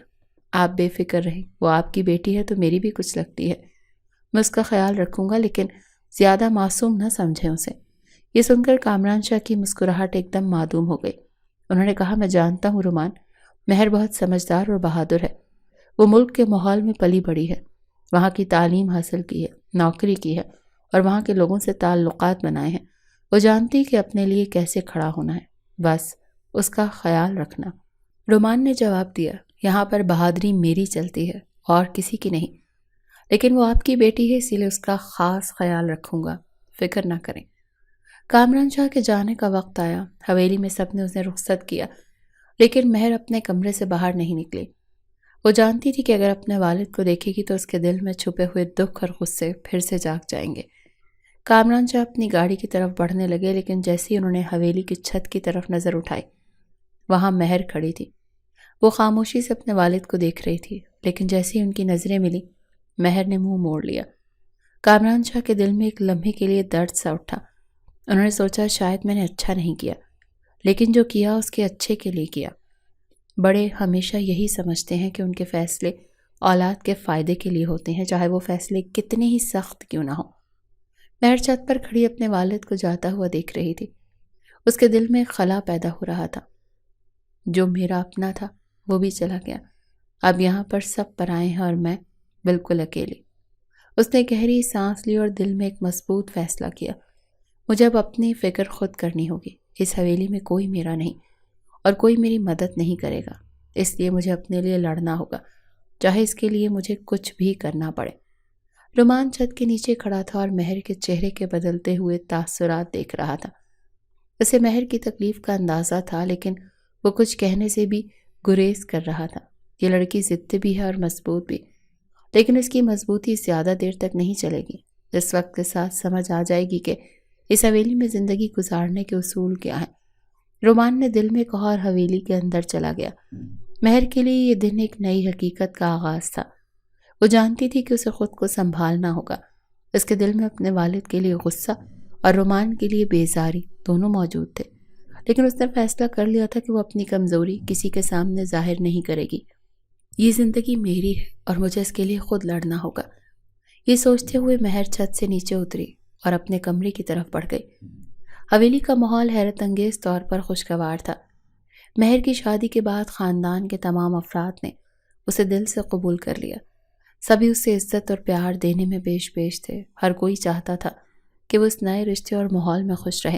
آپ بے فکر رہیں، وہ آپ کی بیٹی ہے تو میری بھی کچھ لگتی ہے۔ میں اس کا خیال رکھوں گا، لیکن زیادہ معصوم نہ سمجھیں اسے۔ یہ سن کر کامران شاہ کی مسکراہٹ ایک دم معدوم ہو گئی۔ انہوں نے کہا، میں جانتا ہوں رومان، مہر بہت سمجھدار اور بہادر ہے۔ وہ ملک کے ماحول میں پلی بڑھی ہے، وہاں کی تعلیم حاصل کی ہے، نوکری کی ہے اور وہاں کے لوگوں سے تعلقات بنائے ہیں۔ وہ جانتی کہ اپنے لیے کیسے کھڑا ہونا ہے، بس اس کا خیال رکھنا۔ رومان نے جواب دیا، یہاں پر بہادری میری چلتی ہے اور کسی کی نہیں، لیکن وہ آپ کی بیٹی ہے، اسی لیے اس کا خاص خیال رکھوں گا، فکر نہ کریں۔ کامران شاہ کے جانے کا وقت آیا۔ حویلی میں سب نے اسے رخصت کیا، لیکن مہر اپنے کمرے سے باہر نہیں نکلی۔ وہ جانتی تھی کہ اگر اپنے والد کو دیکھے گی تو اس کے دل میں چھپے ہوئے دکھ اور غصے پھر سے جاگ جائیں گے۔ کامران شاہ اپنی گاڑی کی طرف بڑھنے لگے، لیکن جیسے ہی انہوں نے حویلی کی چھت کی طرف نظر اٹھائی، وہاں مہر کھڑی تھی۔ وہ خاموشی سے اپنے والد کو دیکھ رہی تھی، لیکن جیسے ہی ان کی نظریں ملی، مہر نے منہ موڑ لیا۔ کامران شاہ کے دل میں ایک لمحے کے لیے درد سا اٹھا۔ انہوں نے سوچا شاید میں نے اچھا نہیں کیا، لیکن جو کیا اس کے اچھے کے لیے کیا۔ بڑے ہمیشہ یہی سمجھتے ہیں کہ ان کے فیصلے اولاد کے فائدے کے لیے ہوتے ہیں، چاہے وہ فیصلے کتنے ہی سخت کیوں نہ ہوں۔ مہر چھت پر کھڑی اپنے والد کو جاتا ہوا دیکھ رہی تھی۔ اس کے دل میں ایک خلا پیدا ہو رہا تھا۔ جو میرا اپنا تھا وہ بھی چلا گیا، اب یہاں پر سب پرائے ہیں اور میں بالکل اکیلی۔ اس نے گہری سانس لی اور دل میں ایک مضبوط فیصلہ کیا، مجھے اب اپنی فکر خود کرنی ہوگی۔ اس حویلی میں کوئی میرا نہیں اور کوئی میری مدد نہیں کرے گا، اس لیے مجھے اپنے لیے لڑنا ہوگا، چاہے اس کے لیے مجھے کچھ بھی کرنا پڑے۔ رومان چھت کے نیچے کھڑا تھا اور مہر کے چہرے کے بدلتے ہوئے تاثرات دیکھ رہا تھا۔ اسے مہر کی تکلیف کا اندازہ تھا، لیکن وہ کچھ کہنے سے بھی گریز کر رہا تھا۔ یہ لڑکی ضدی بھی ہے اور مضبوط بھی، لیکن اس کی مضبوطی زیادہ دیر تک نہیں چلے گی۔ اس وقت کے ساتھ سمجھ آ جائے گی کہ اس حویلی میں زندگی گزارنے کے اصول کیا ہیں۔ رومان نے دل میں کہا اور حویلی کے اندر چلا گیا۔ مہر کے لیے یہ دن ایک نئی حقیقت کا آغاز تھا۔ وہ جانتی تھی کہ اسے خود کو سنبھالنا ہوگا۔ اس کے دل میں اپنے والد کے لیے غصہ اور رومان کے لیے بیزاری دونوں موجود تھے، لیکن اس نے فیصلہ کر لیا تھا کہ وہ اپنی کمزوری کسی کے سامنے ظاہر نہیں کرے گی۔ یہ زندگی میری ہے اور مجھے اس کے لیے خود لڑنا ہوگا۔ یہ سوچتے ہوئے مہر چھت سے نیچے اتری اور اپنے کمرے کی طرف بڑھ گئی۔ حویلی کا ماحول حیرت انگیز طور پر خوشگوار تھا۔ مہر کی شادی کے بعد خاندان کے تمام افراد نے اسے دل سے قبول کر لیا۔ سبھی اسے عزت اور پیار دینے میں پیش تھے۔ ہر کوئی چاہتا تھا کہ وہ اس نئے رشتے اور ماحول میں خوش رہے۔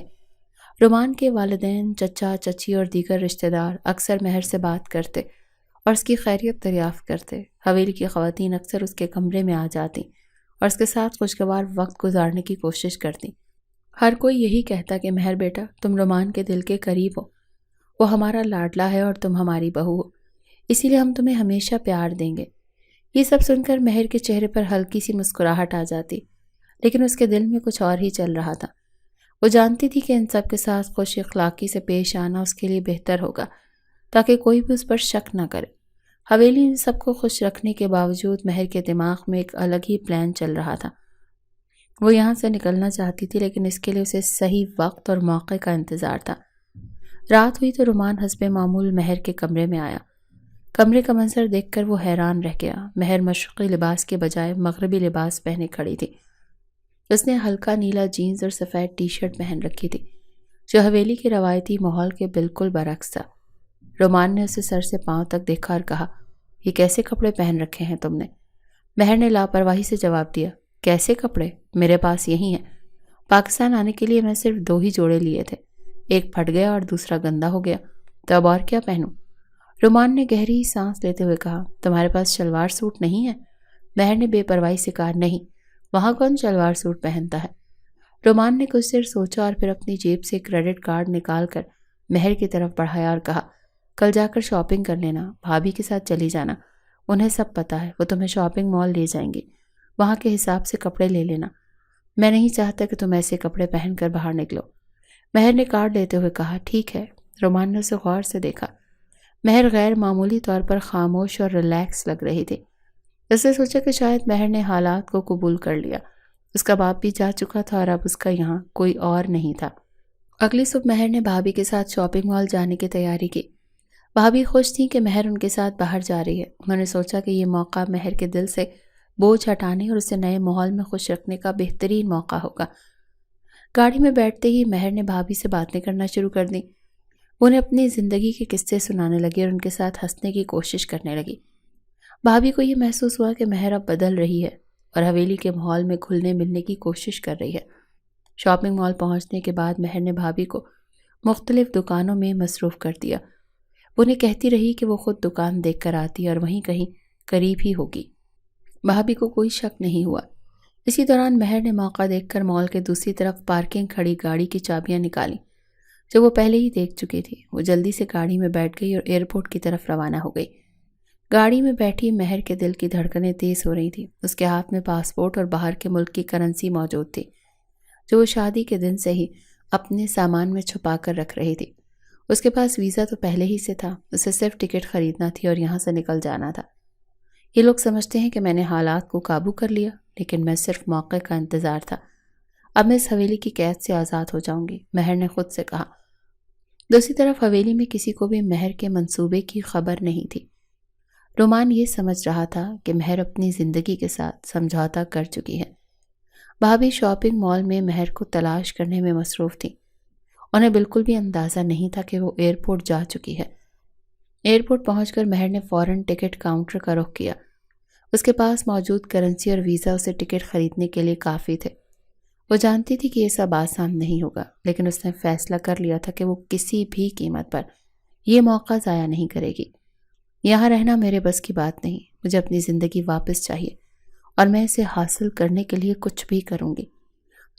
رومان کے والدین، چچا، چچی اور دیگر رشتہ دار اکثر مہر سے بات کرتے اور اس کی خیریت دریافت کرتے۔ حویلی کی خواتین اکثر اس کے کمرے میں آ جاتی اور اس کے ساتھ خوشگوار وقت گزارنے کی کوشش کرتی۔ ہر کوئی یہی کہتا کہ مہر بیٹا، تم رومان کے دل کے قریب ہو، وہ ہمارا لاڈلا ہے اور تم ہماری بہو ہو، اسی لیے ہم تمہیں ہمیشہ پیار دیں گے۔ یہ سب سن کر مہر کے چہرے پر ہلکی سی مسکراہٹ آ جاتی، لیکن اس کے دل میں کچھ اور ہی چل رہا تھا۔ وہ جانتی تھی کہ ان سب کے ساتھ خوش اخلاقی سے پیش آنا اس کے لیے بہتر ہوگا، تاکہ کوئی بھی اس پر شک نہ کرے۔ حویلی میں سب کو خوش رکھنے کے باوجود مہر کے دماغ میں ایک الگ ہی پلان چل رہا تھا۔ وہ یہاں سے نکلنا چاہتی تھی، لیکن اس کے لیے اسے صحیح وقت اور موقع کا انتظار تھا۔ رات ہوئی تو رومان حسب معمول مہر کے کمرے میں آیا۔ کمرے کا منظر دیکھ کر وہ حیران رہ گیا۔ مہر مشرقی لباس کے بجائے مغربی لباس پہنے کھڑی تھی۔ اس نے ہلکا نیلا جینز اور سفید ٹی شرٹ پہن رکھی تھی، جو حویلی کے روایتی ماحول کے بالکل برعکس تھا۔ رومان نے اسے سر سے پاؤں تک دیکھا اور کہا، یہ کیسے کپڑے پہن رکھے ہیں تم نے؟ مہر نے لاپرواہی سے جواب دیا، کیسے کپڑے؟ میرے پاس یہی ہیں۔ پاکستان آنے کے لیے میں صرف 2 ہی جوڑے لیے تھے، ایک پھٹ گیا اور دوسرا گندا ہو گیا، تو اب اور کیا پہنوں؟ رومان نے گہری سانس لیتے ہوئے کہا، تمہارے پاس شلوار سوٹ نہیں ہے؟ مہر نے بے پرواہی سے کہا، نہیں، وہاں کون شلوار سوٹ پہنتا ہے؟ رومان نے کچھ دیر سوچا اور پھر اپنی جیب سے کریڈٹ کارڈ نکال کر مہر کی طرف بڑھایا اور کہا، کل جا کر شاپنگ کر لینا، بھابھی کے ساتھ چلی جانا، انہیں سب پتہ ہے، وہ تمہیں شاپنگ مال لے جائیں گی، وہاں کے حساب سے کپڑے لے لینا، میں نہیں چاہتا کہ تم ایسے کپڑے پہن کر باہر نکلو۔ مہر نے کارڈ لیتے ہوئے کہا، ٹھیک ہے۔ رومان نے اسے غور سے دیکھا۔ مہر غیر معمولی طور پر خاموش اور ریلیکس لگ رہی تھی۔ اس نے سوچا کہ شاید مہر نے حالات کو قبول کر لیا۔ اس کا باپ بھی جا چکا تھا اور اب اس کا یہاں کوئی اور نہیں تھا۔ اگلی صبح مہر نے بھابھی کے ساتھ شاپنگ مال جانے کی تیاری کی۔ بھابھی خوش تھی کہ مہر ان کے ساتھ باہر جا رہی ہے۔ انہوں نے سوچا کہ یہ موقع مہر کے دل سے بوجھ ہٹانے اور اسے نئے ماحول میں خوش رکھنے کا بہترین موقع ہوگا۔ گاڑی میں بیٹھتے ہی مہر نے بھابھی سے باتیں کرنا شروع کر دیں۔ انہیں اپنی زندگی کے قصے سنانے لگی اور ان کے ساتھ ہنسنے کی کوشش کرنے لگی۔ بھابھی کو یہ محسوس ہوا کہ مہر اب بدل رہی ہے اور حویلی کے ماحول میں گھلنے ملنے کی کوشش کر رہی ہے۔ شاپنگ مال پہنچنے کے بعد مہر نے بھابھی کو مختلف دکانوں میں مصروف کر دیا۔ انہیں کہتی رہی کہ وہ خود دکان دیکھ کر آتی اور وہیں کہیں قریب ہی ہوگی۔ بھابھی کو کوئی شک نہیں ہوا۔ اسی دوران مہر نے موقع دیکھ کر مال کے دوسری طرف پارکنگ کھڑی گاڑی کی چابیاں نکالیں، جو وہ پہلے ہی دیکھ چکی تھی۔ وہ جلدی سے گاڑی میں بیٹھ گئی اور ایئرپورٹ کی طرف روانہ ہو گئی۔ گاڑی میں بیٹھی مہر کے دل کی دھڑکنیں تیز ہو رہی تھیں۔ اس کے ہاتھ میں پاسپورٹ اور باہر کے ملک کی کرنسی موجود تھی۔ جو وہ شادی کے دن سے ہی اپنے سامان میں چھپا کر رکھ رہی تھی۔ اس کے پاس ویزا تو پہلے ہی سے تھا، اسے صرف ٹکٹ خریدنا تھی اور یہاں سے نکل جانا تھا۔ یہ لوگ سمجھتے ہیں کہ میں نے حالات کو قابو کر لیا، لیکن میں صرف موقع کا انتظار تھا۔ اب میں اس حویلی کی قید سے آزاد ہو جاؤں گی، مہر نے خود سے کہا۔ دوسری طرف حویلی میں کسی کو بھی مہر کے منصوبے کی خبر نہیں تھی۔ رومان یہ سمجھ رہا تھا کہ مہر اپنی زندگی کے ساتھ سمجھوتا کر چکی ہے۔ بھابھی شاپنگ مال میں مہر کو تلاش کرنے میں مصروف تھی۔ انہیں بالکل بھی اندازہ نہیں تھا کہ وہ ایئرپورٹ جا چکی ہے۔ ایئرپورٹ پہنچ کر مہر نے فوراً ٹکٹ کاؤنٹر کا رخ کیا۔ اس کے پاس موجود کرنسی اور ویزا اسے ٹکٹ خریدنے کے لیے کافی تھے۔ وہ جانتی تھی کہ یہ سب آسان نہیں ہوگا، لیکن اس نے فیصلہ کر لیا تھا کہ وہ کسی بھی قیمت پر یہ موقع ضائع نہیں کرے گی۔ یہاں رہنا میرے بس کی بات نہیں، مجھے اپنی زندگی واپس چاہیے اور میں اسے حاصل کرنے کے لیے کچھ بھی کروں گی۔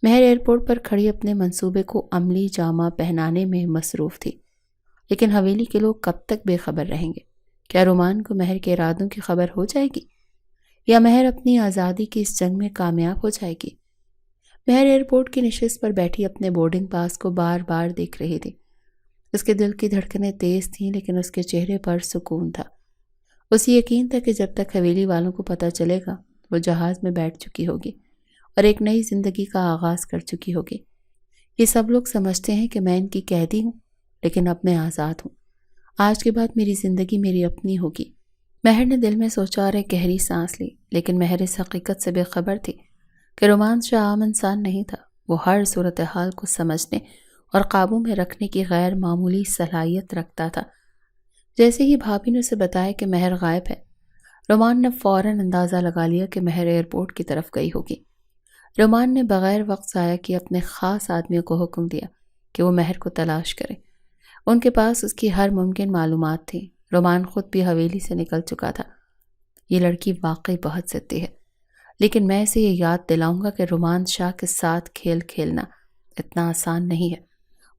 مہر ایئرپورٹ پر کھڑی اپنے منصوبے کو عملی جامہ پہنانے میں مصروف تھی، لیکن حویلی کے لوگ کب تک بے خبر رہیں گے؟ کیا رومان کو مہر کے ارادوں کی خبر ہو جائے گی، یا مہر اپنی آزادی کی اس جنگ میں کامیاب ہو جائے گی؟ مہر ایئرپورٹ کی نشست پر بیٹھی اپنے بورڈنگ پاس کو بار بار دیکھ رہی تھی۔ اس کے دل کی دھڑکنیں تیز تھیں، لیکن اس کے چہرے پر سکون تھا۔ اسے یقین تھا کہ جب تک حویلی والوں کو پتہ چلے گا، وہ جہاز میں بیٹھ چکی ہوگی اور ایک نئی زندگی کا آغاز کر چکی ہوگی۔ یہ سب لوگ سمجھتے ہیں کہ میں ان کی قیدی ہوں، لیکن اب میں آزاد ہوں۔ آج کے بعد میری زندگی میری اپنی ہوگی۔ مہر نے دل میں سوچا اور ایک گہری سانس لی، لیکن مہر اس حقیقت سے بے خبر تھی کہ رومان شاہ عام انسان نہیں تھا۔ وہ ہر صورتحال کو سمجھنے اور قابو میں رکھنے کی غیر معمولی صلاحیت رکھتا تھا۔ جیسے ہی بھابھی نے اسے بتایا کہ مہر غائب ہے، رومان نے فوراً اندازہ لگا لیا کہ مہر ایئرپورٹ کی طرف گئی ہوگی۔ رومان نے بغیر وقت ضائع کیے اپنے خاص آدمیوں کو حکم دیا کہ وہ مہر کو تلاش کریں۔ ان کے پاس اس کی ہر ممکن معلومات تھی۔ رومان خود بھی حویلی سے نکل چکا تھا۔ یہ لڑکی واقعی بہت ضدی ہے، لیکن میں اسے یہ یاد دلاؤں گا کہ رومان شاہ کے ساتھ کھیل کھیلنا اتنا آسان نہیں ہے۔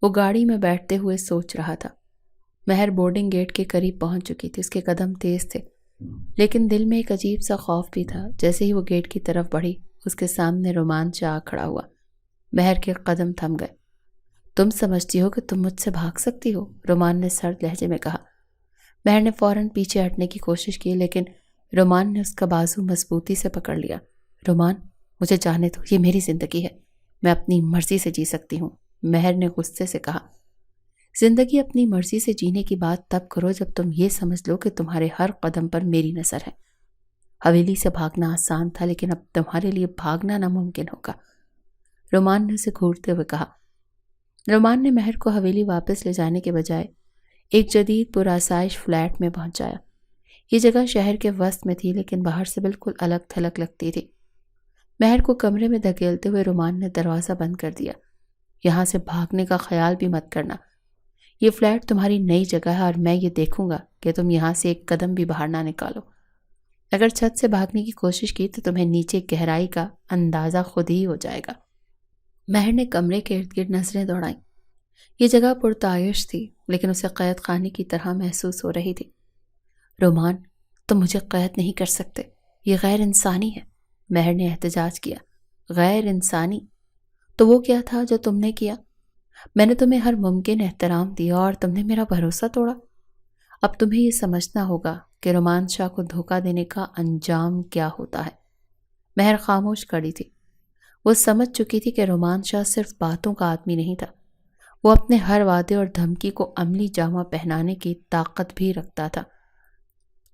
وہ گاڑی میں بیٹھتے ہوئے سوچ رہا تھا۔ مہر بورڈنگ گیٹ کے قریب پہنچ چکی تھی۔ اس کے قدم تیز تھے، لیکن دل میں ایک عجیب سا خوف بھی تھا۔ جیسے ہی وہ گیٹ کی طرف بڑھی، اس کے سامنے رومان شاہ کھڑا ہوا۔ مہر کے قدم تھم گئے۔ تم سمجھتی ہو کہ تم مجھ سے بھاگ سکتی ہو؟ رومان نے سرد لہجے میں کہا۔ مہر نے فوراً پیچھے ہٹنے کی کوشش کی، لیکن رومان نے اس کا بازو مضبوطی سے پکڑ لیا۔ رومان، مجھے جانے دو، یہ میری زندگی ہے، میں اپنی مرضی سے جی سکتی ہوں، مہر نے غصے سے کہا۔ زندگی اپنی مرضی سے جینے کی بات تب کرو جب تم یہ سمجھ لو کہ تمہارے ہر قدم پر میری نظر ہے۔ حویلی سے بھاگنا آسان تھا، لیکن اب تمہارے لیے بھاگنا ناممکن ہوگا، رومان نے اسے گھورتے ہوئے کہا۔ رومان نے مہر کو حویلی واپس لے جانے کے بجائے ایک جدید پرآسائش فلیٹ میں پہنچایا۔ یہ جگہ شہر کے وسط میں تھی، لیکن باہر سے بالکل الگ تھلگ لگتی تھی۔ مہر کو کمرے میں دھکیلتے ہوئے رومان نے دروازہ بند کر دیا۔ یہاں سے بھاگنے کا خیال بھی مت کرنا، یہ فلیٹ تمہاری نئی جگہ ہے اور میں یہ دیکھوں گا کہ تم یہاں سے ایک قدم بھی باہر نہ نکالو۔ اگر چھت سے بھاگنے کی کوشش کی تو تمہیں نیچے گہرائی کا اندازہ خود ہی ہو جائے گا۔ مہر نے کمرے کے ارد گرد نظریں دوڑائیں۔ یہ جگہ پرتعیش تھی، لیکن اسے قید خانے کی طرح محسوس ہو رہی تھی۔ رومان، تم مجھے قید نہیں کر سکتے، یہ غیر انسانی ہے، مہر نے احتجاج کیا۔ غیر انسانی؟ تو وہ کیا تھا جو تم نے کیا؟ میں نے تمہیں ہر ممکن احترام دیا اور تم نے میرا بھروسہ توڑا۔ اب تمہیں یہ سمجھنا ہوگا کہ رومان شاہ کو دھوکہ دینے کا انجام کیا ہوتا ہے۔ مہر خاموش کھڑی تھی۔ وہ سمجھ چکی تھی کہ رومان شاہ صرف باتوں کا آدمی نہیں تھا، وہ اپنے ہر وعدے اور دھمکی کو عملی جامہ پہنانے کی طاقت بھی رکھتا تھا۔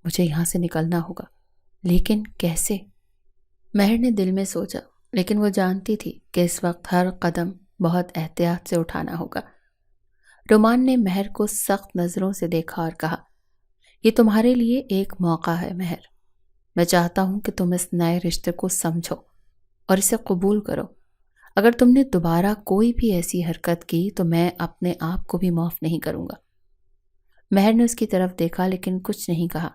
مجھے یہاں سے نکلنا ہوگا، لیکن کیسے؟ مہر نے دل میں سوچا، لیکن وہ جانتی تھی کہ اس وقت ہر قدم بہت احتیاط سے اٹھانا ہوگا۔ رومان نے مہر کو سخت نظروں سے دیکھا اور کہا، یہ تمہارے لیے ایک موقع ہے مہر، میں چاہتا ہوں کہ تم اس نئے رشتے کو سمجھو اور اسے قبول کرو۔ اگر تم نے دوبارہ کوئی بھی ایسی حرکت کی تو میں اپنے آپ کو بھی معاف نہیں کروں گا۔ مہر نے اس کی طرف دیکھا، لیکن کچھ نہیں کہا۔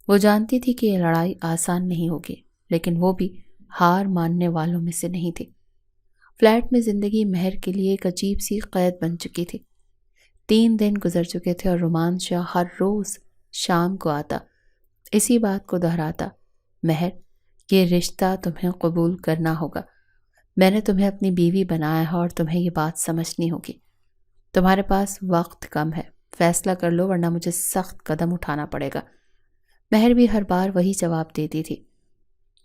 وہ جانتی تھی کہ یہ لڑائی آسان نہیں ہوگی، لیکن وہ بھی ہار ماننے والوں میں سے نہیں تھی۔ فلیٹ میں زندگی مہر کے لیے ایک عجیب سی قید بن چکی تھی۔ 3 دن گزر چکے تھے اور رومان شاہ ہر روز شام کو آتا، اسی بات کو دہراتا، مہر، یہ رشتہ تمہیں قبول کرنا ہوگا، میں نے تمہیں اپنی بیوی بنایا ہے اور تمہیں یہ بات سمجھنی ہوگی۔ تمہارے پاس وقت کم ہے، فیصلہ کر لو ورنہ مجھے سخت قدم اٹھانا پڑے گا۔ مہر بھی ہر بار وہی جواب دیتی تھی،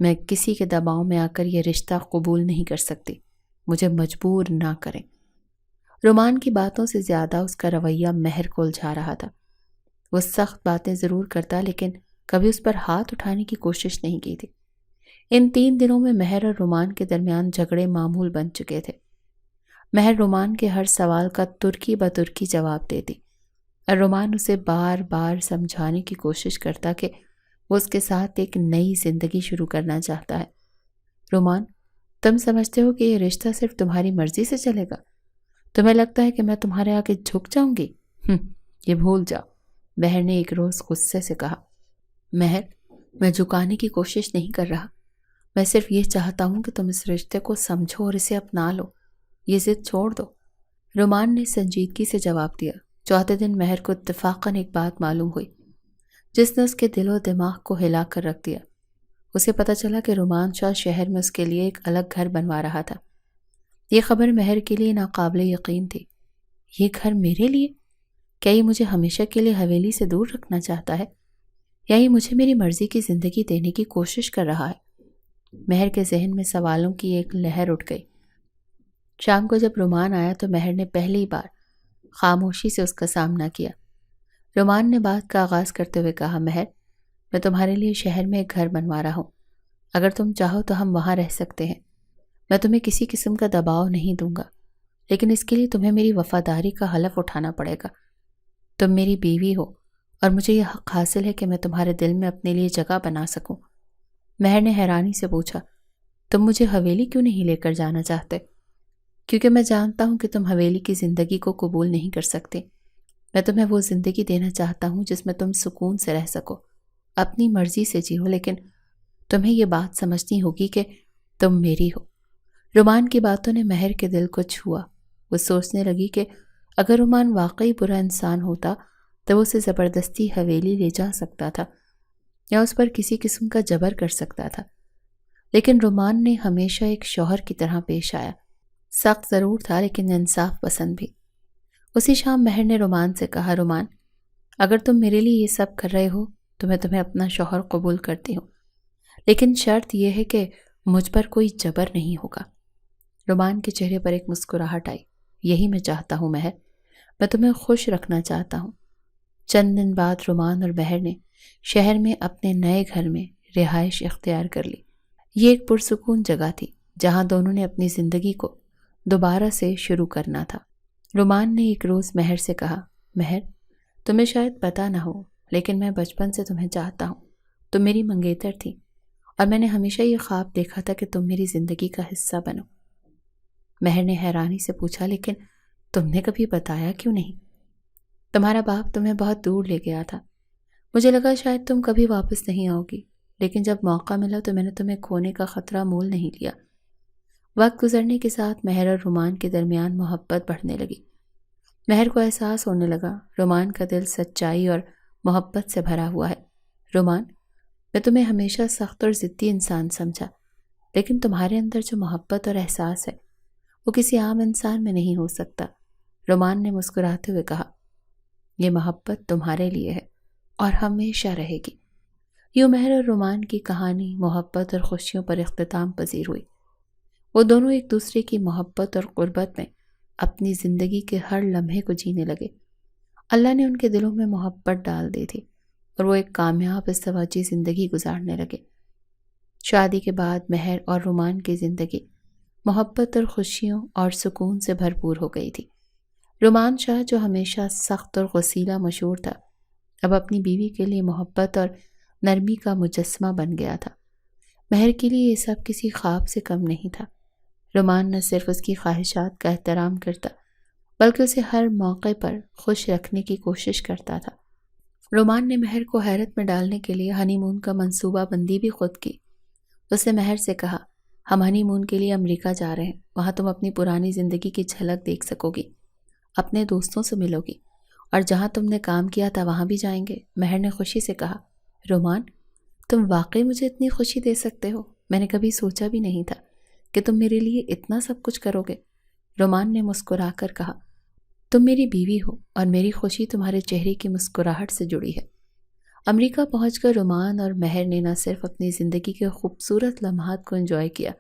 میں کسی کے دباؤ میں آ کر یہ رشتہ قبول نہیں کر سکتی، مجھے مجبور نہ کریں۔ رومان کی باتوں سے زیادہ اس کا رویہ مہر کو الجھا رہا تھا۔ وہ سخت باتیں ضرور کرتا لیکن کبھی اس پر ہاتھ اٹھانے کی کوشش نہیں کی تھی۔ ان 3 دنوں میں مہر اور رومان کے درمیان جھگڑے معمول بن چکے تھے۔ مہر رومان کے ہر سوال کا ترکی بترکی جواب دیتی اور رومان اسے بار بار سمجھانے کی کوشش کرتا کہ وہ اس کے ساتھ ایک نئی زندگی شروع کرنا چاہتا ہے۔ رومان، تم سمجھتے ہو کہ یہ رشتہ صرف تمہاری مرضی سے چلے گا؟ تمہیں لگتا ہے کہ میں تمہارے آگے جھک جاؤں گی؟ یہ بھول جاؤ، مہر نے ایک روز غصے سے کہا۔ مہر، میں جھکانے کی کوشش نہیں کر رہا، میں صرف یہ چاہتا ہوں کہ تم اس رشتے کو سمجھو اور اسے اپنا لو، یہ ضد چھوڑ دو۔ رومان نے سنجیدگی سے جواب دیا۔ چوتھے دن مہر کو اتفاقاً ایک بات معلوم ہوئی جس نے اس کے دل و دماغ کو ہلا کر رکھ دیا۔ اسے پتہ چلا کہ رومان شاہ شہر میں اس کے لیے ایک الگ گھر بنوا رہا تھا۔ یہ خبر مہر کے لیے ناقابل یقین تھی۔ یہ گھر میرے لیے؟ کیا یہ مجھے ہمیشہ کے لیے حویلی سے دور رکھنا چاہتا ہے یا یہ مجھے میری مرضی کی زندگی دینے کی کوشش کر رہا ہے؟ مہر کے ذہن میں سوالوں کی ایک لہر اٹھ گئی۔ شام کو جب رومان آیا تو مہر نے پہلی بار خاموشی سے اس کا سامنا کیا۔ رومان نے بات کا آغاز کرتے ہوئے کہا، مہر، میں تمہارے لیے شہر میں ایک گھر بنوا رہا ہوں، اگر تم چاہو تو ہم وہاں رہ سکتے ہیں۔ میں تمہیں کسی قسم کا دباؤ نہیں دوں گا، لیکن اس کے لیے تمہیں میری وفاداری کا حلف اٹھانا پڑے گا۔ تم میری بیوی ہو اور مجھے یہ حق حاصل ہے کہ میں تمہارے دل میں اپنے لیے جگہ بنا سکوں۔ مہر نے حیرانی سے پوچھا، تم مجھے حویلی کیوں نہیں لے کر جانا چاہتے؟ کیونکہ میں جانتا ہوں کہ تم حویلی کی زندگی کو قبول نہیں کر سکتے۔ میں تمہیں وہ زندگی دینا چاہتا ہوں جس میں تم سکون سے رہ سکو، اپنی مرضی سے جیو، لیکن تمہیں یہ بات سمجھنی ہوگی کہ تم میری ہو۔ رومان کی باتوں نے مہر کے دل کو چھوا۔ وہ سوچنے لگی کہ اگر رومان واقعی برا انسان ہوتا تو وہ اسے زبردستی حویلی لے جا سکتا تھا یا اس پر کسی قسم کا جبر کر سکتا تھا، لیکن رومان نے ہمیشہ ایک شوہر کی طرح پیش آیا، سخت ضرور تھا لیکن انصاف پسند بھی۔ اسی شام مہر نے رومان سے کہا، رومان، اگر تم میرے لیے یہ سب کر رہے ہو تو میں تمہیں اپنا شوہر قبول کرتی ہوں، لیکن شرط یہ ہے کہ مجھ پر کوئی جبر نہیں ہوگا۔ رومان کے چہرے پر ایک مسکراہٹ آئی۔ یہی میں چاہتا ہوں مہر، میں تمہیں خوش رکھنا چاہتا ہوں۔ چند دن بعد رومان اور مہر نے شہر میں اپنے نئے گھر میں رہائش اختیار کر لی۔ یہ ایک پرسکون جگہ تھی جہاں دونوں نے اپنی زندگی کو دوبارہ سے شروع کرنا تھا۔ رومان نے ایک روز مہر سے کہا، مہر، تمہیں شاید پتہ نہ ہو لیکن میں بچپن سے تمہیں چاہتا ہوں۔ تم میری منگیتر تھی اور میں نے ہمیشہ یہ خواب دیکھا تھا کہ تم میری زندگی کا حصہ بنو۔ مہر نے حیرانی سے پوچھا، لیکن تم نے کبھی بتایا کیوں نہیں؟ تمہارا باپ تمہیں بہت دور لے گیا تھا، مجھے لگا شاید تم کبھی واپس نہیں آؤ گی، لیکن جب موقع ملا تو میں نے تمہیں کھونے کا خطرہ مول نہیں لیا۔ وقت گزرنے کے ساتھ مہر اور رومان کے درمیان محبت بڑھنے لگی۔ مہر کو احساس ہونے لگا رومان کا دل سچائی اور محبت سے بھرا ہوا ہے۔ رومان، میں تمہیں ہمیشہ سخت اور ضدی انسان سمجھا، لیکن تمہارے اندر جو محبت اور احساس ہے وہ کسی عام انسان میں نہیں ہو سکتا۔ رومان نے مسکراتے ہوئے کہا، یہ محبت تمہارے لیے ہے اور ہمیشہ رہے گی۔ یوں مہر اور رومان کی کہانی محبت اور خوشیوں پر اختتام پذیر ہوئی۔ وہ دونوں ایک دوسرے کی محبت اور قربت میں اپنی زندگی کے ہر لمحے کو جینے لگے۔ اللہ نے ان کے دلوں میں محبت ڈال دی تھی اور وہ ایک کامیاب ازدواجی زندگی گزارنے لگے۔ شادی کے بعد مہر اور رومان کی زندگی محبت اور خوشیوں اور سکون سے بھرپور ہو گئی تھی۔ رومان شاہ جو ہمیشہ سخت اور غصیلا مشہور تھا، اب اپنی بیوی کے لیے محبت اور نرمی کا مجسمہ بن گیا تھا۔ مہر کے لیے یہ سب کسی خواب سے کم نہیں تھا۔ رومان نہ صرف اس کی خواہشات کا احترام کرتا بلکہ اسے ہر موقع پر خوش رکھنے کی کوشش کرتا تھا۔ رومان نے مہر کو حیرت میں ڈالنے کے لیے ہنی مون کا منصوبہ بندی بھی خود کی۔ اس نے مہر سے کہا، ہم ہنی مون کے لیے امریکہ جا رہے ہیں، وہاں تم اپنی پرانی زندگی کی جھلک دیکھ سکو گی، اپنے دوستوں سے ملو گی، اور جہاں تم نے کام کیا تھا وہاں بھی جائیں گے۔ مہر نے خوشی سے کہا، رومان، تم واقعی مجھے اتنی خوشی دے سکتے ہو؟ میں نے کبھی سوچا بھی نہیں تھا کہ تم میرے لیے اتنا سب کچھ کرو گے؟ رومان نے مسکرا کر کہا، تم میری بیوی ہو اور میری خوشی تمہارے چہرے کی مسکراہٹ سے جڑی ہے۔ امریکہ پہنچ کر رومان اور مہر نے نہ صرف اپنی زندگی کے خوبصورت لمحات کو انجوائے کیا،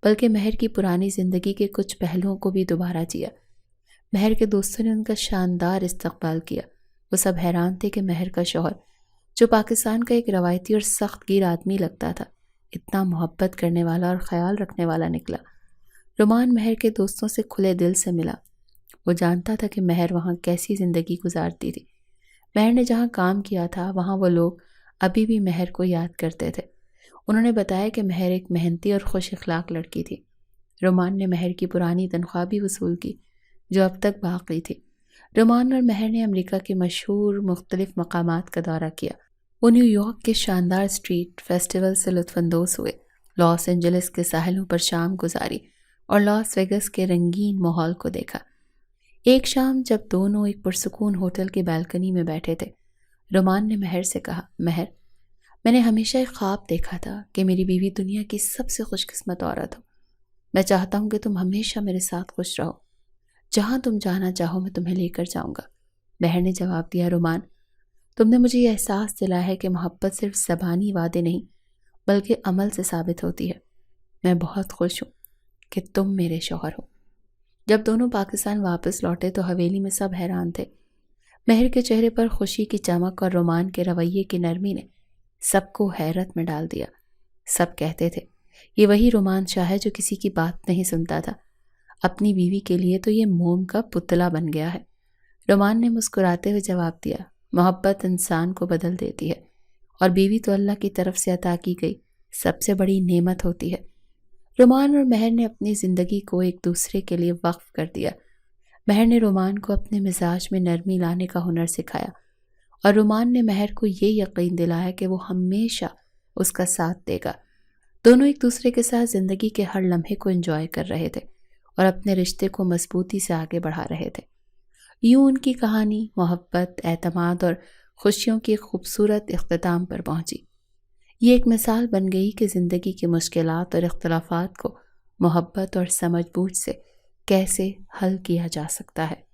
بلکہ مہر کی پرانی زندگی کے کچھ پہلوؤں کو بھی دوبارہ جیا۔ مہر کے دوستوں نے ان کا شاندار استقبال کیا۔ وہ سب حیران تھے کہ مہر کا شوہر، جو پاکستان کا ایک روایتی اور سخت گیر آدمی لگتا تھا، اتنا محبت کرنے والا اور خیال رکھنے والا نکلا۔ رومان مہر کے دوستوں سے کھلے دل سے ملا۔ وہ جانتا تھا کہ مہر وہاں کیسی زندگی گزارتی تھی۔ مہر نے جہاں کام کیا تھا وہاں وہ لوگ ابھی بھی مہر کو یاد کرتے تھے۔ انہوں نے بتایا کہ مہر ایک محنتی اور خوش اخلاق لڑکی تھی۔ رومان نے مہر کی پرانی تنخواہ بھی وصول کی جو اب تک باقی تھی۔ رومان اور مہر نے امریکہ کے مشہور مختلف مقامات کا دورہ کیا۔ وہ نیو یارک کے شاندار اسٹریٹ فیسٹیول سے لطف اندوز ہوئے، لاس اینجلس کے ساحلوں پر شام گزاری اور لاس ویگس کے رنگین ماحول کو دیکھا۔ ایک شام جب دونوں ایک پرسکون ہوٹل کی بالکنی میں بیٹھے تھے، رومان نے مہر سے کہا، مہر، میں نے ہمیشہ ایک خواب دیکھا تھا کہ میری بیوی دنیا کی سب سے خوش قسمت عورت ہو۔ میں چاہتا ہوں کہ تم ہمیشہ میرے ساتھ خوش رہو۔ جہاں تم جانا چاہو میں تمہیں لے کر جاؤں گا۔ مہر نے جواب دیا، رومان، تم نے مجھے یہ احساس دلایا ہے کہ محبت صرف زبانی وعدے نہیں بلکہ عمل سے ثابت ہوتی ہے۔ میں بہت خوش ہوں کہ تم میرے شوہر ہو۔ جب دونوں پاکستان واپس لوٹے تو حویلی میں سب حیران تھے۔ مہر کے چہرے پر خوشی کی چمک اور رومان کے رویے کی نرمی نے سب کو حیرت میں ڈال دیا۔ سب کہتے تھے، یہ وہی رومان شاہ ہے جو کسی کی بات نہیں سنتا تھا۔ اپنی بیوی کے لیے تو یہ موم کا پتلا بن گیا ہے۔ رومان نے مسکراتے ہوئے جواب دیا، محبت انسان کو بدل دیتی ہے اور بیوی تو اللہ کی طرف سے عطا کی گئی سب سے بڑی نعمت ہوتی ہے۔ رومان اور مہر نے اپنی زندگی کو ایک دوسرے کے لیے وقف کر دیا۔ مہر نے رومان کو اپنے مزاج میں نرمی لانے کا ہنر سکھایا اور رومان نے مہر کو یہ یقین دلایا کہ وہ ہمیشہ اس کا ساتھ دے گا۔ دونوں ایک دوسرے کے ساتھ زندگی کے ہر لمحے کو انجوائے کر رہے تھے اور اپنے رشتے کو مضبوطی سے آگے بڑھا رہے تھے۔ یوں ان کی کہانی محبت، اعتماد اور خوشیوں کی خوبصورت اختتام پر پہنچی۔ یہ ایک مثال بن گئی کہ زندگی کی مشکلات اور اختلافات کو محبت اور سمجھ بوجھ سے کیسے حل کیا جا سکتا ہے۔